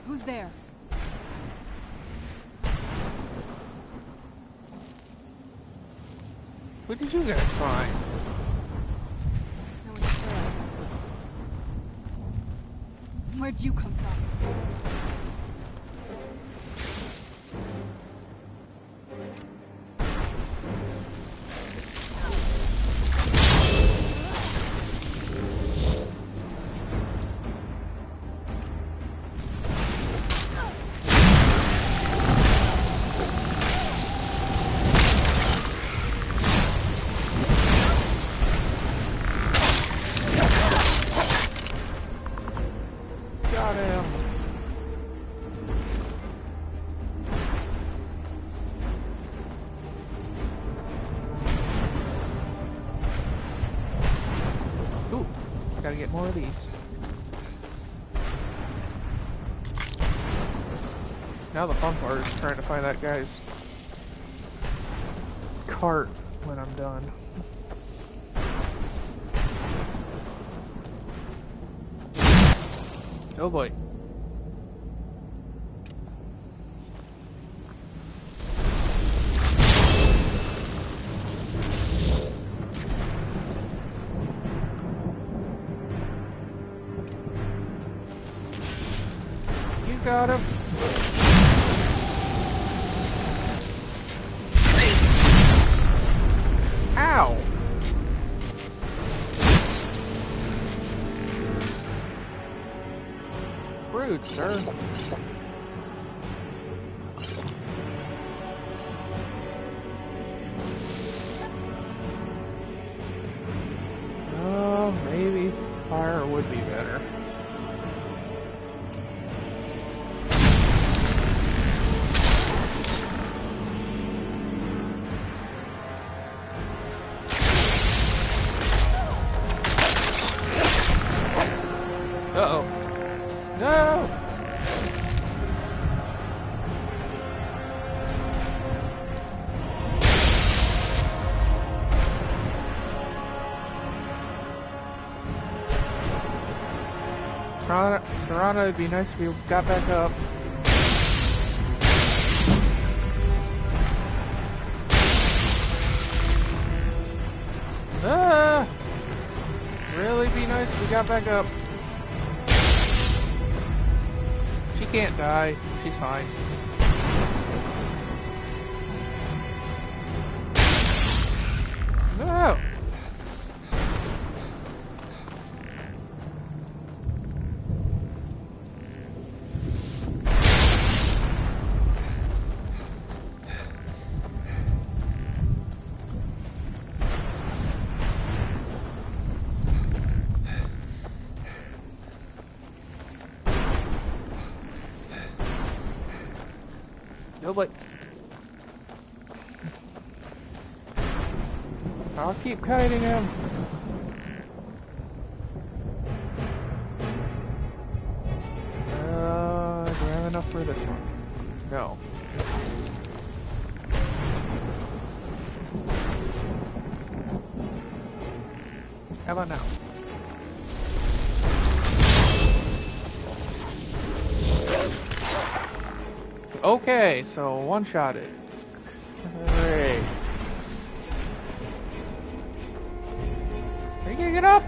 Speaker 2: Who's there?
Speaker 1: What did you guys find?
Speaker 2: No one's sure. Where'd you come from?
Speaker 1: Got him. Ooh, gotta get more of these. Now the fun part is trying to find that guy's cart when I'm done. Oh boy. You got him. Ow! Rude, sir. Oh, maybe fire would be better. Uh-oh. No! Serana, it'd be nice if we got back up. Ah! Really be nice if we got back up. She can't die. She's fine. No! Oh boy. I'll keep kiting him. Do I have enough for this one? No. How about now? Okay, so one-shot it. Hooray. Are you gonna get up?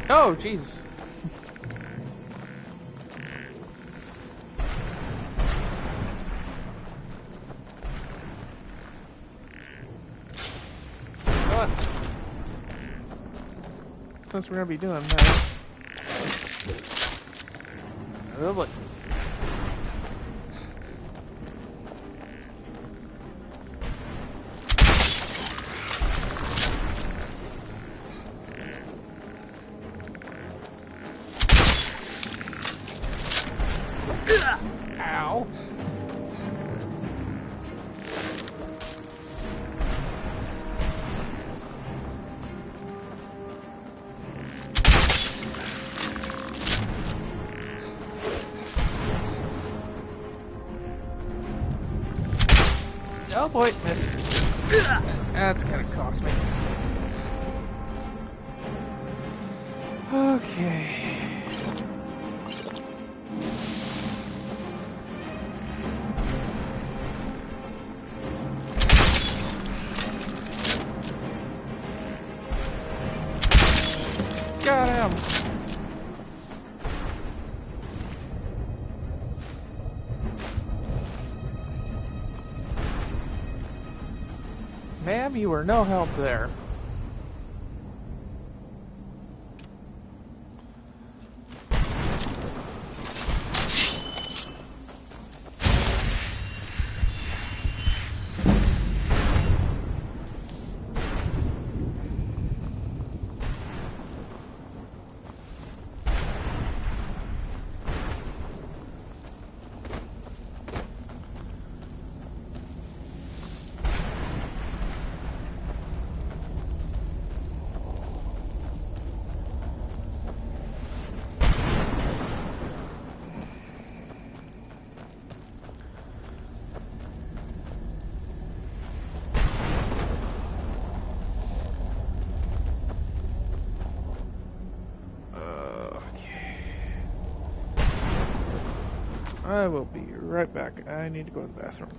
Speaker 1: Oh, jeez. Since we're gonna be doing that. Oh boy. Ow. Oh boy, missed. That's gonna cost me. Okay. Got him! Ma'am, you were no help there. I will be right back. I need to go to the bathroom.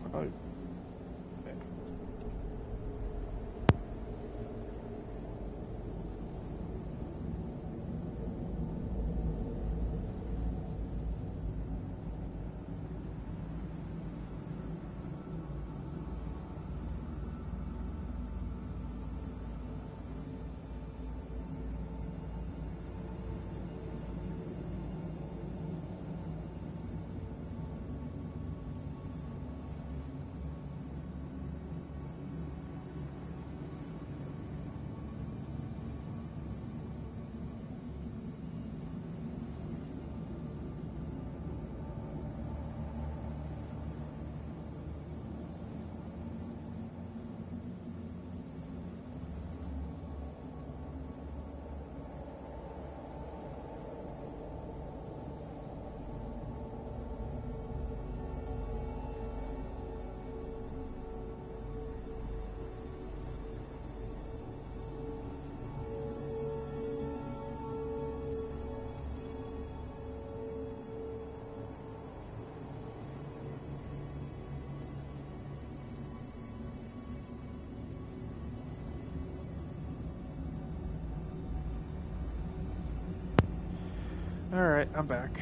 Speaker 1: Alright, I'm back.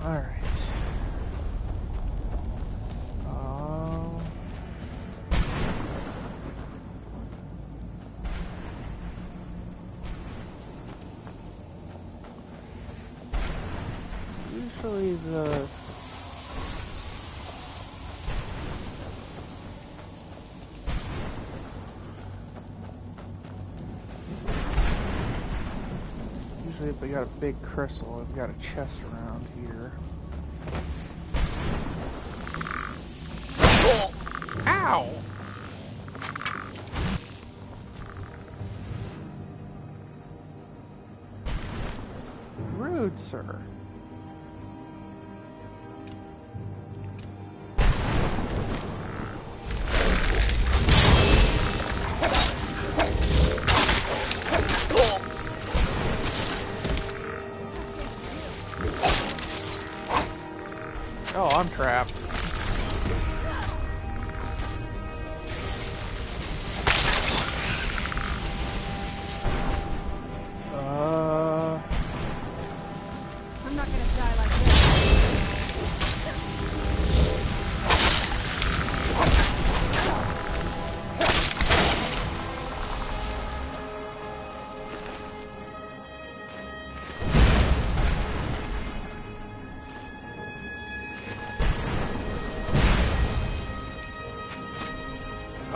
Speaker 1: Alright. Usually the if we got a big crystal, we've got a chest around here. Ow! Rude, sir. Oh, I'm trapped.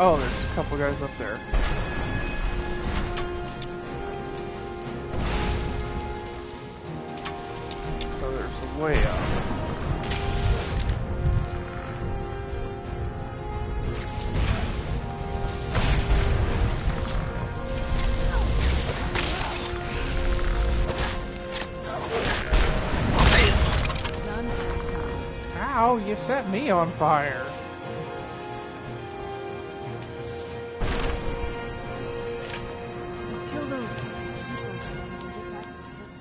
Speaker 1: Oh, there's a couple guys up there. Oh, there's a way up. Ow, you set me on fire.
Speaker 2: Let's kill those people things and get back to the prison.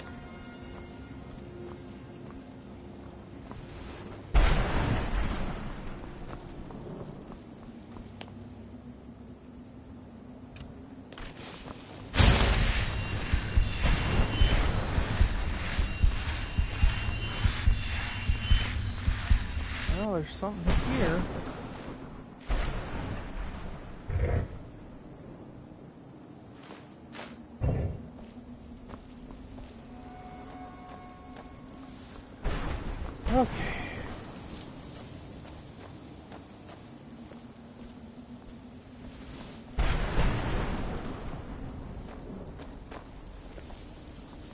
Speaker 1: Oh, there's something here. Okay.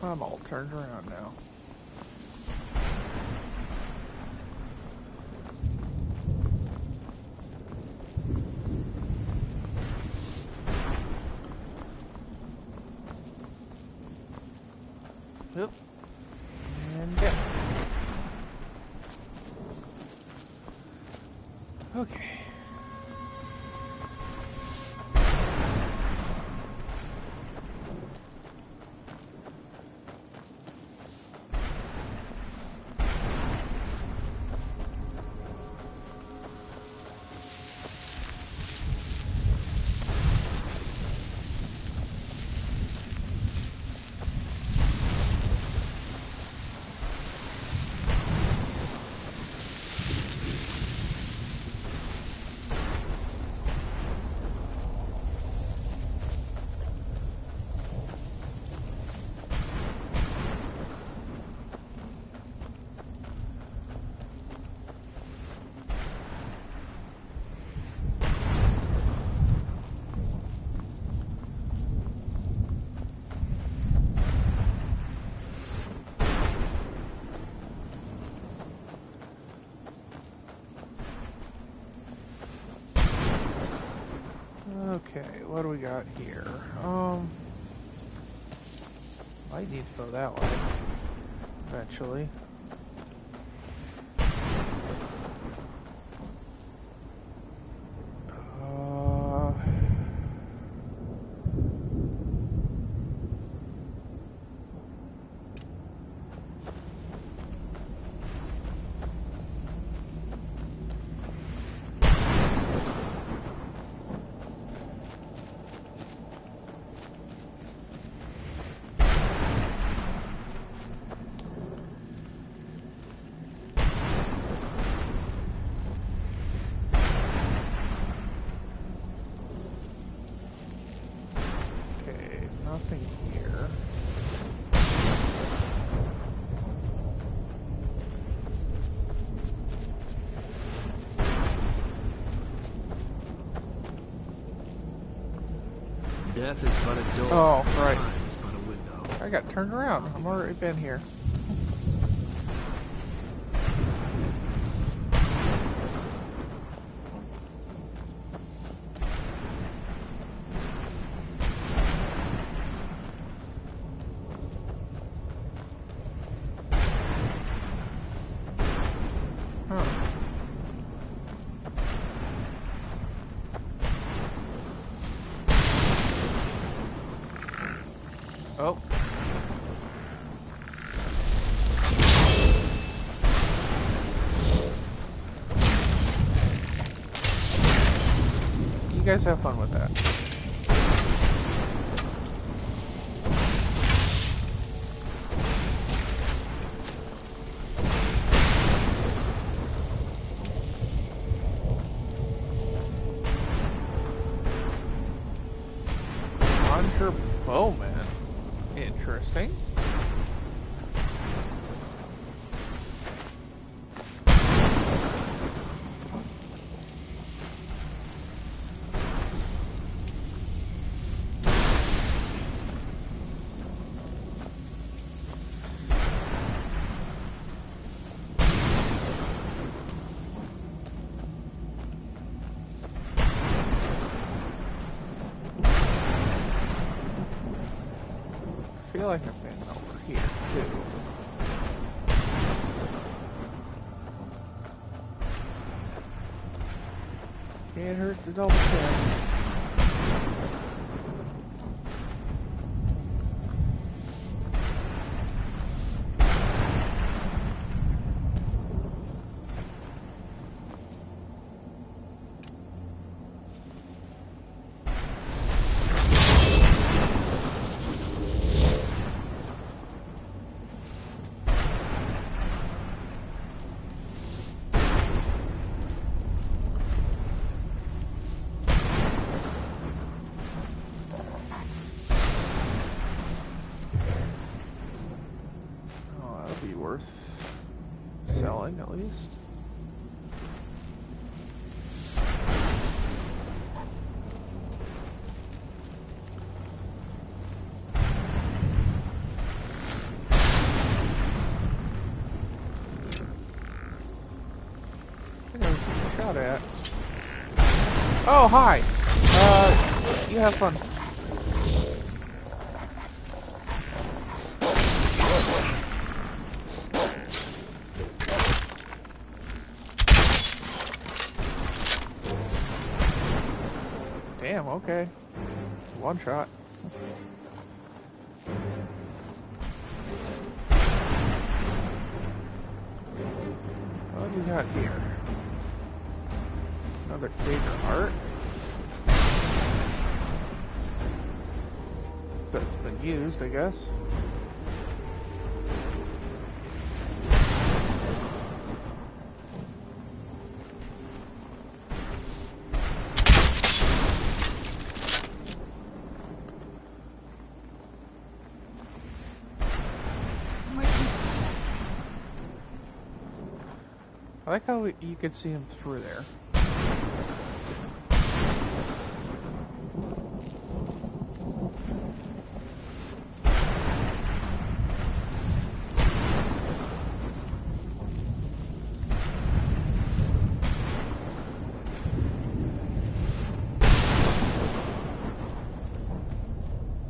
Speaker 1: I'm all turned around now. Oop. And down. Okay. Okay, what do we got here? Might need to go that way eventually. Nothing here.
Speaker 3: Death is but a door.
Speaker 1: Oh, right.
Speaker 3: Time is but a window.
Speaker 1: I got turned around. I've already been here. Oh. You guys have fun with that. Conjure Bowman. Interesting. feel like I've been over here too. Can't hurt to double check. Worth selling at least. I think I was getting shot at. Oh, hi! You have fun. Damn, okay. One shot. What do we got here? Another Dagger Heart. That's been used, I guess. I like how you could see him through there.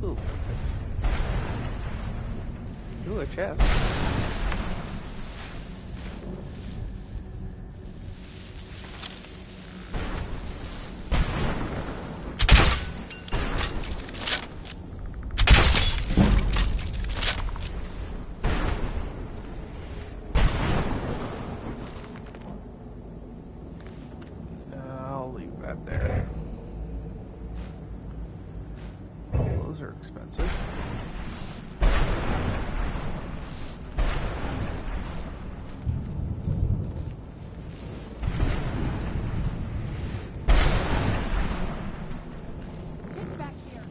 Speaker 1: Ooh, what's this? Ooh, a chest. There. Those are expensive.
Speaker 2: Get back here.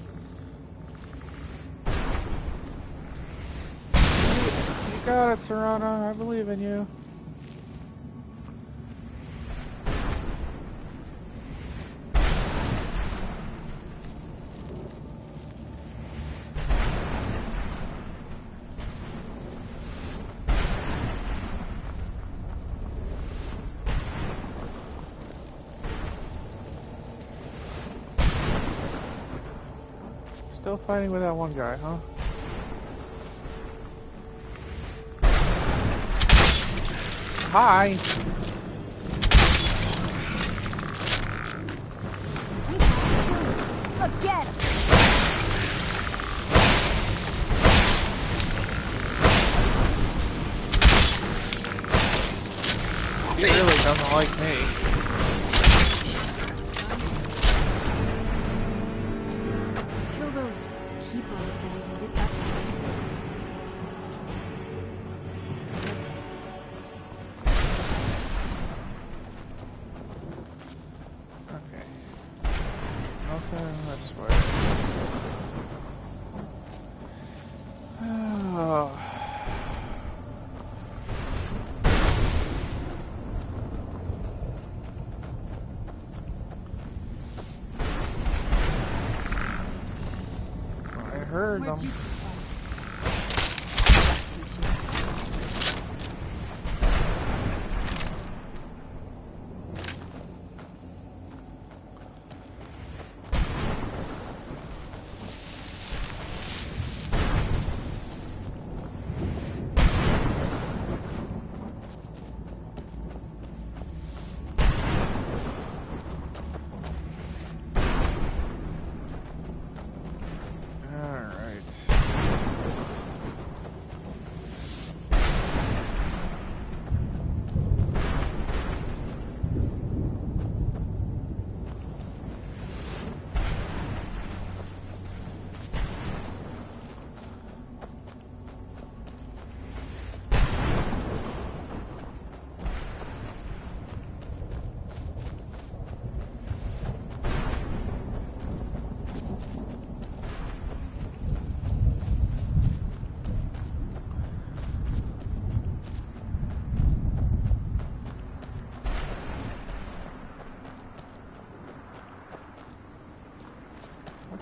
Speaker 1: You got it, Serana. I believe in you. Still fighting with that one guy, huh? Hi!
Speaker 2: Again!
Speaker 1: He really doesn't like me.
Speaker 2: Keep all the things and get back to the
Speaker 1: Okay. Nothing this way. Oh. I heard them.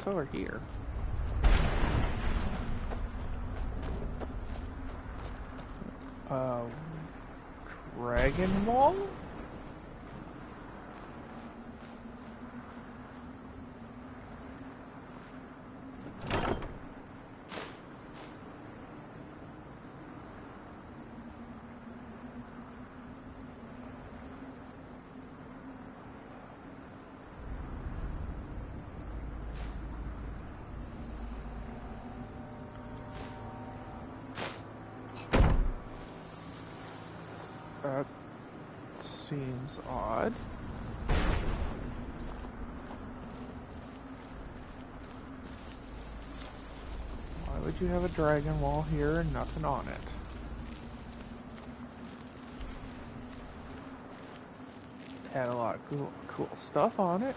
Speaker 1: What's over here? Dragon Wall? That seems odd. Why would you have a dragon wall here and nothing on it? Had a lot of cool stuff on it.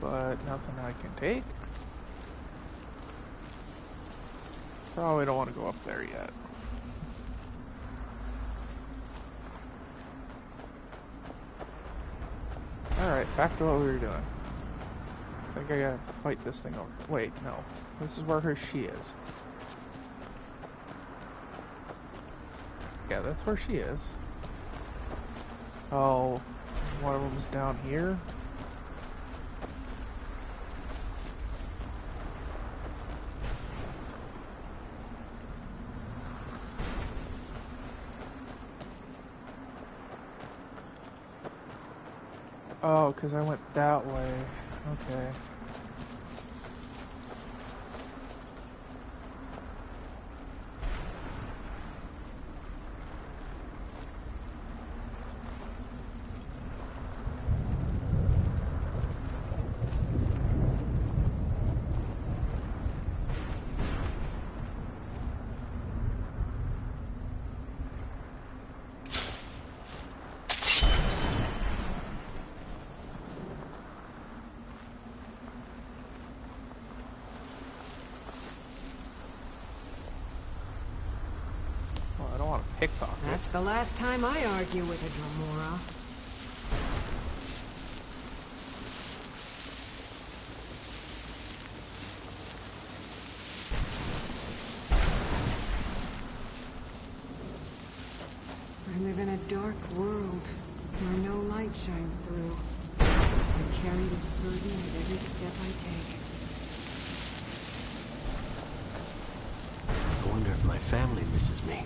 Speaker 1: But nothing I can take. Probably don't want to go up there yet. Alright, back to what we were doing. I think I gotta fight this thing over. Wait, no. This is where she is. Yeah, that's where she is. Oh, one of them's down here. Oh, because I went that way. Okay. Pickpocket.
Speaker 4: That's the last time I argue with a Dremora. I live in a dark world where no light shines through. I carry this burden at every step I take.
Speaker 3: I wonder if my family misses me.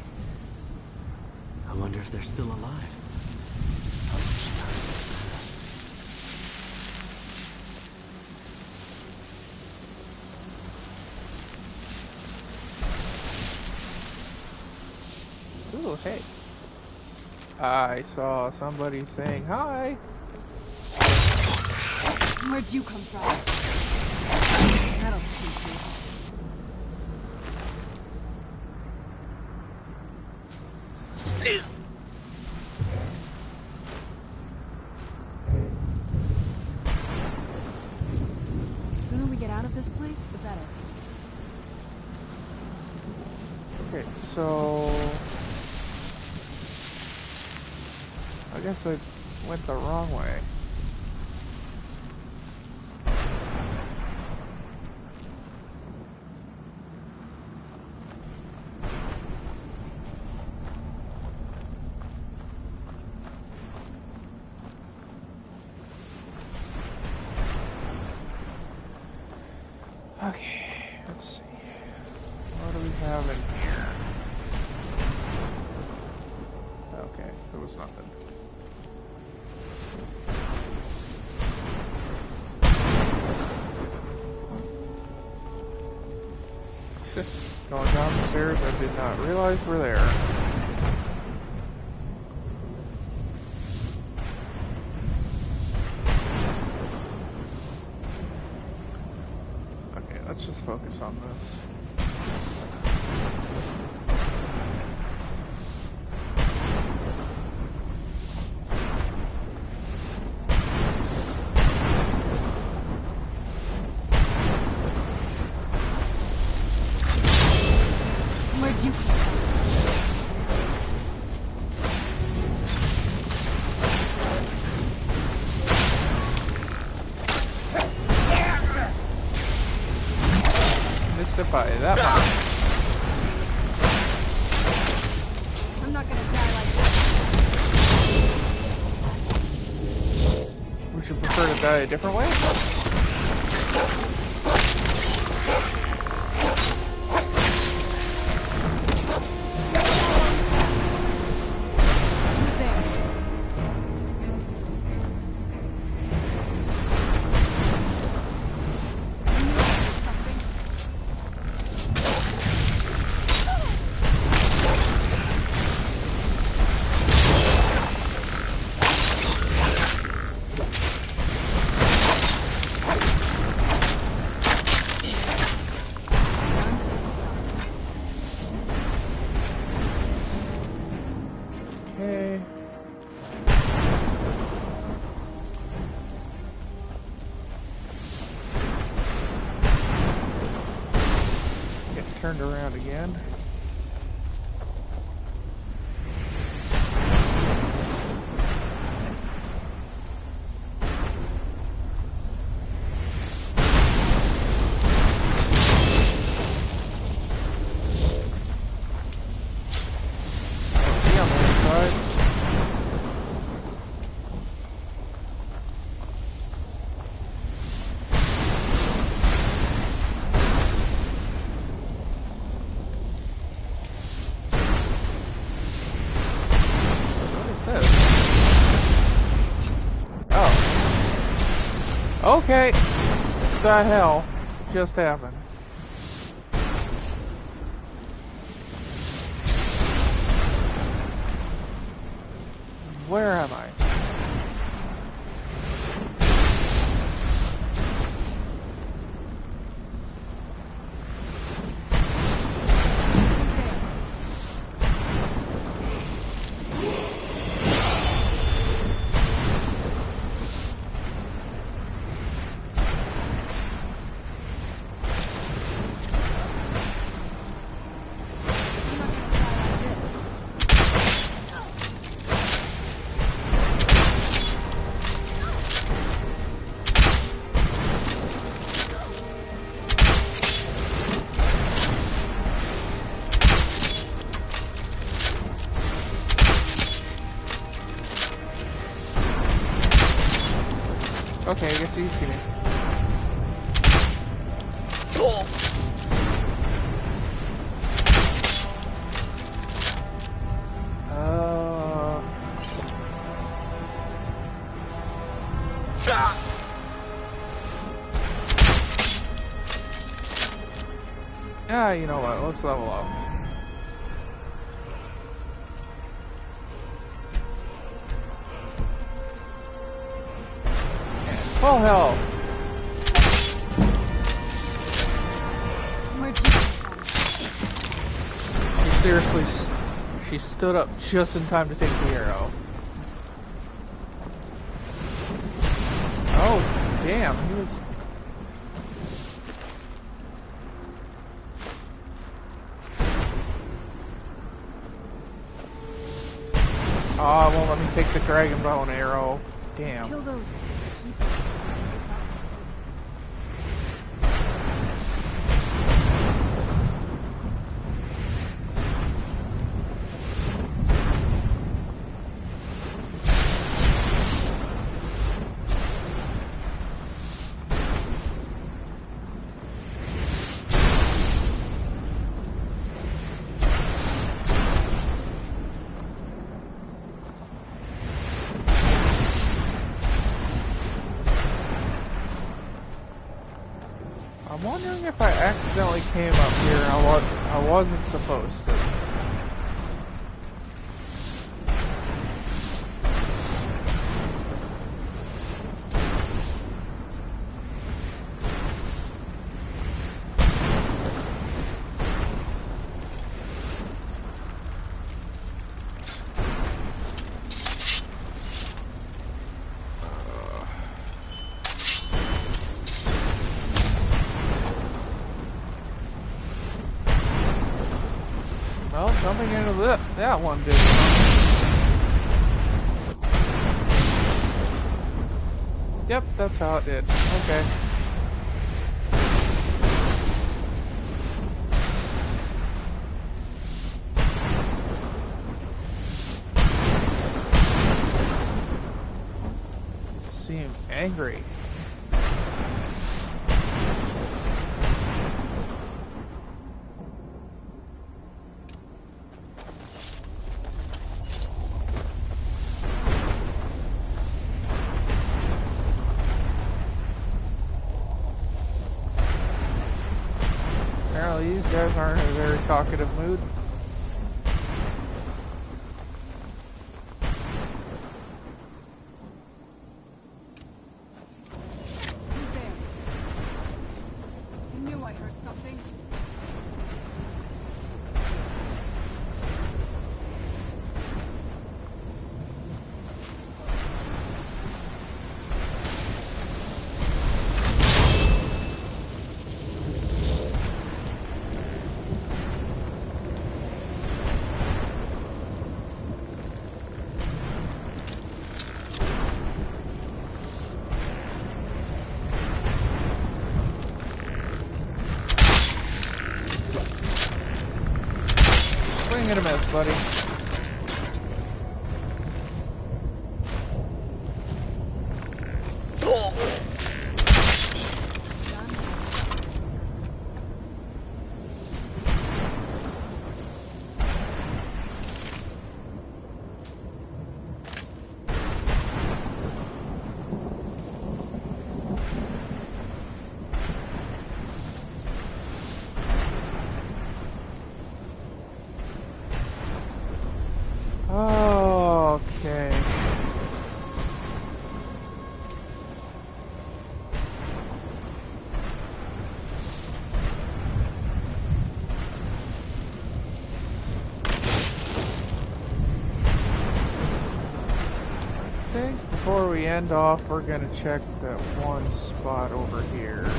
Speaker 3: I wonder if they're still alive. How much time has passed?
Speaker 1: Ooh, hey. I saw somebody saying hi.
Speaker 2: Where'd you come from? That'll teach you. The sooner we get out of this place, the better.
Speaker 1: Okay, so I guess I went the wrong way. Okay, let's see. What do we have in here? Okay, there was nothing. Going down the stairs, I did not realize we're there. Okay, let's just focus on this.
Speaker 2: Where'd you come from?
Speaker 1: it by that much.
Speaker 2: I'm not gonna die like this.
Speaker 1: Would you prefer to die a different way?
Speaker 2: Who's there? Something?
Speaker 1: Okay. Get turned around again. See on the inside. What is this? Oh. Okay. The hell just happened? Where am I?
Speaker 2: Who's there? I'm not gonna die like this.
Speaker 1: Okay, I guess you see me. You know what? Let's level up. And full health. She seriously, she stood up just in time to take the arrow. Oh, damn, he was... Oh, it won't let me take the dragon bow and arrow.
Speaker 2: Let's
Speaker 1: Damn.
Speaker 2: kill those people. I'm wondering if I accidentally came up here. I wasn't supposed to. Well, jumping into that one did. Yep, that's how it did. Okay.
Speaker 1: angry. Apparently these guys aren't in a very talkative mood.
Speaker 2: Who's there? I knew I heard something.
Speaker 1: Swing and a miss, buddy. Okay. I think before we end off, we're gonna check that one spot over here.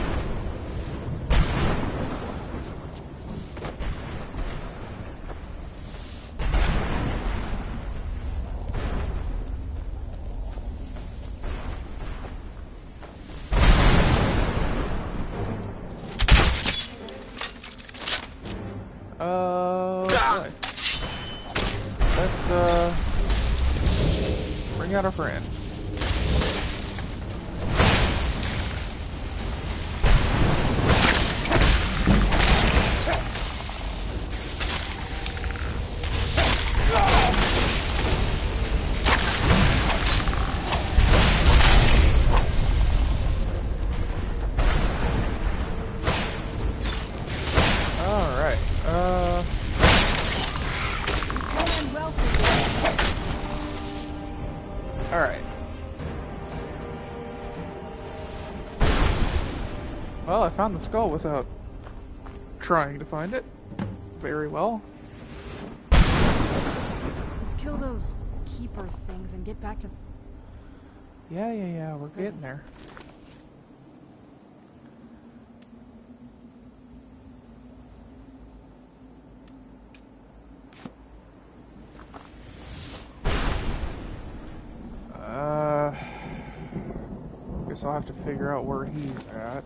Speaker 1: Okay. Let's bring out our friend. Alright. Well, I found the skull without trying to find it. Very well.
Speaker 2: Let's kill those keeper things and get back to...
Speaker 1: Yeah, we're getting there. Guess I'll have to figure out where he's at.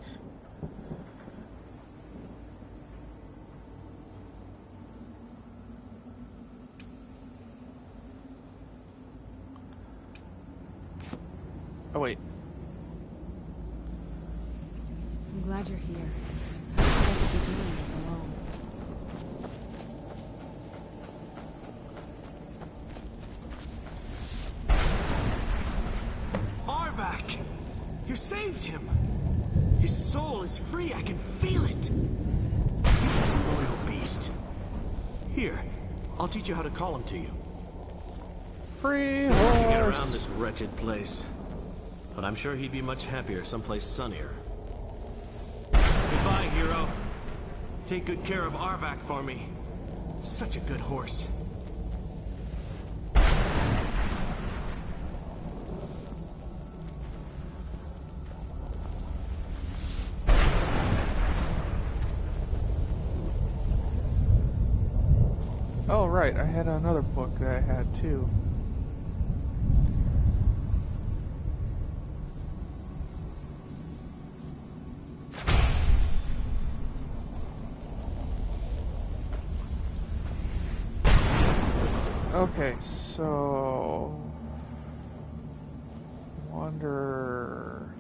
Speaker 1: Oh wait.
Speaker 2: I'm glad you're here. I don't think I could be doing this alone.
Speaker 3: Arvak! You saved him! His soul is free, I can feel it! He's such a loyal beast. Here, I'll teach you how to call him to you.
Speaker 1: Free
Speaker 3: To get around
Speaker 1: horse!
Speaker 3: this wretched place. But I'm sure he'd be much happier someplace sunnier. Goodbye, hero. Take good care of Arvak for me. Such a good horse.
Speaker 1: Oh right, I had another book that I had too. Okay, so... wonder...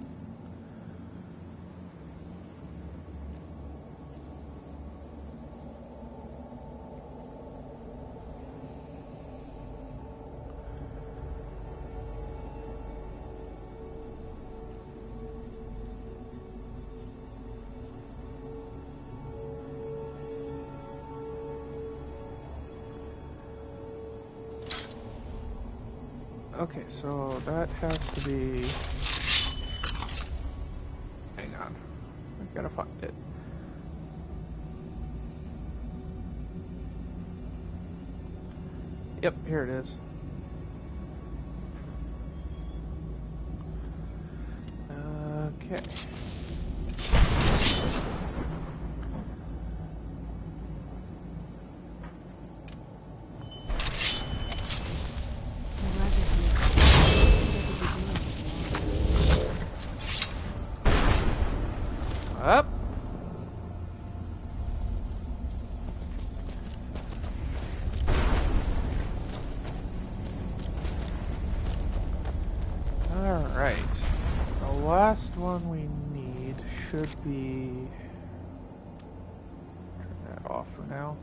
Speaker 1: Okay, so that has to be... Hang on. I gotta find it. Yep, here it is. Okay. Up. All right. The last one we need should be. Turn that off for now.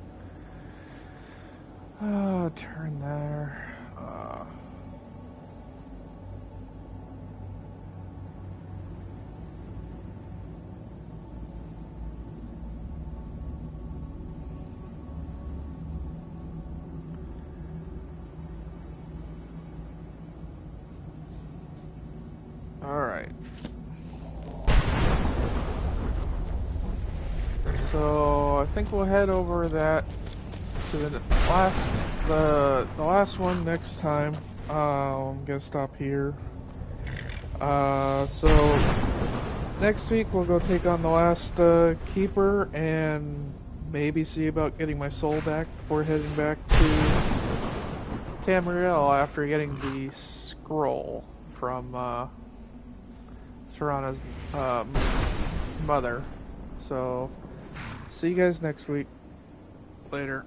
Speaker 1: Turn there. Alright. So I think we'll head over that to the last one next time. I'm gonna stop here. So next week we'll go take on the last keeper and maybe see about getting my soul back before heading back to Tamriel after getting the scroll from Serana's mother. So see you guys next week. Later.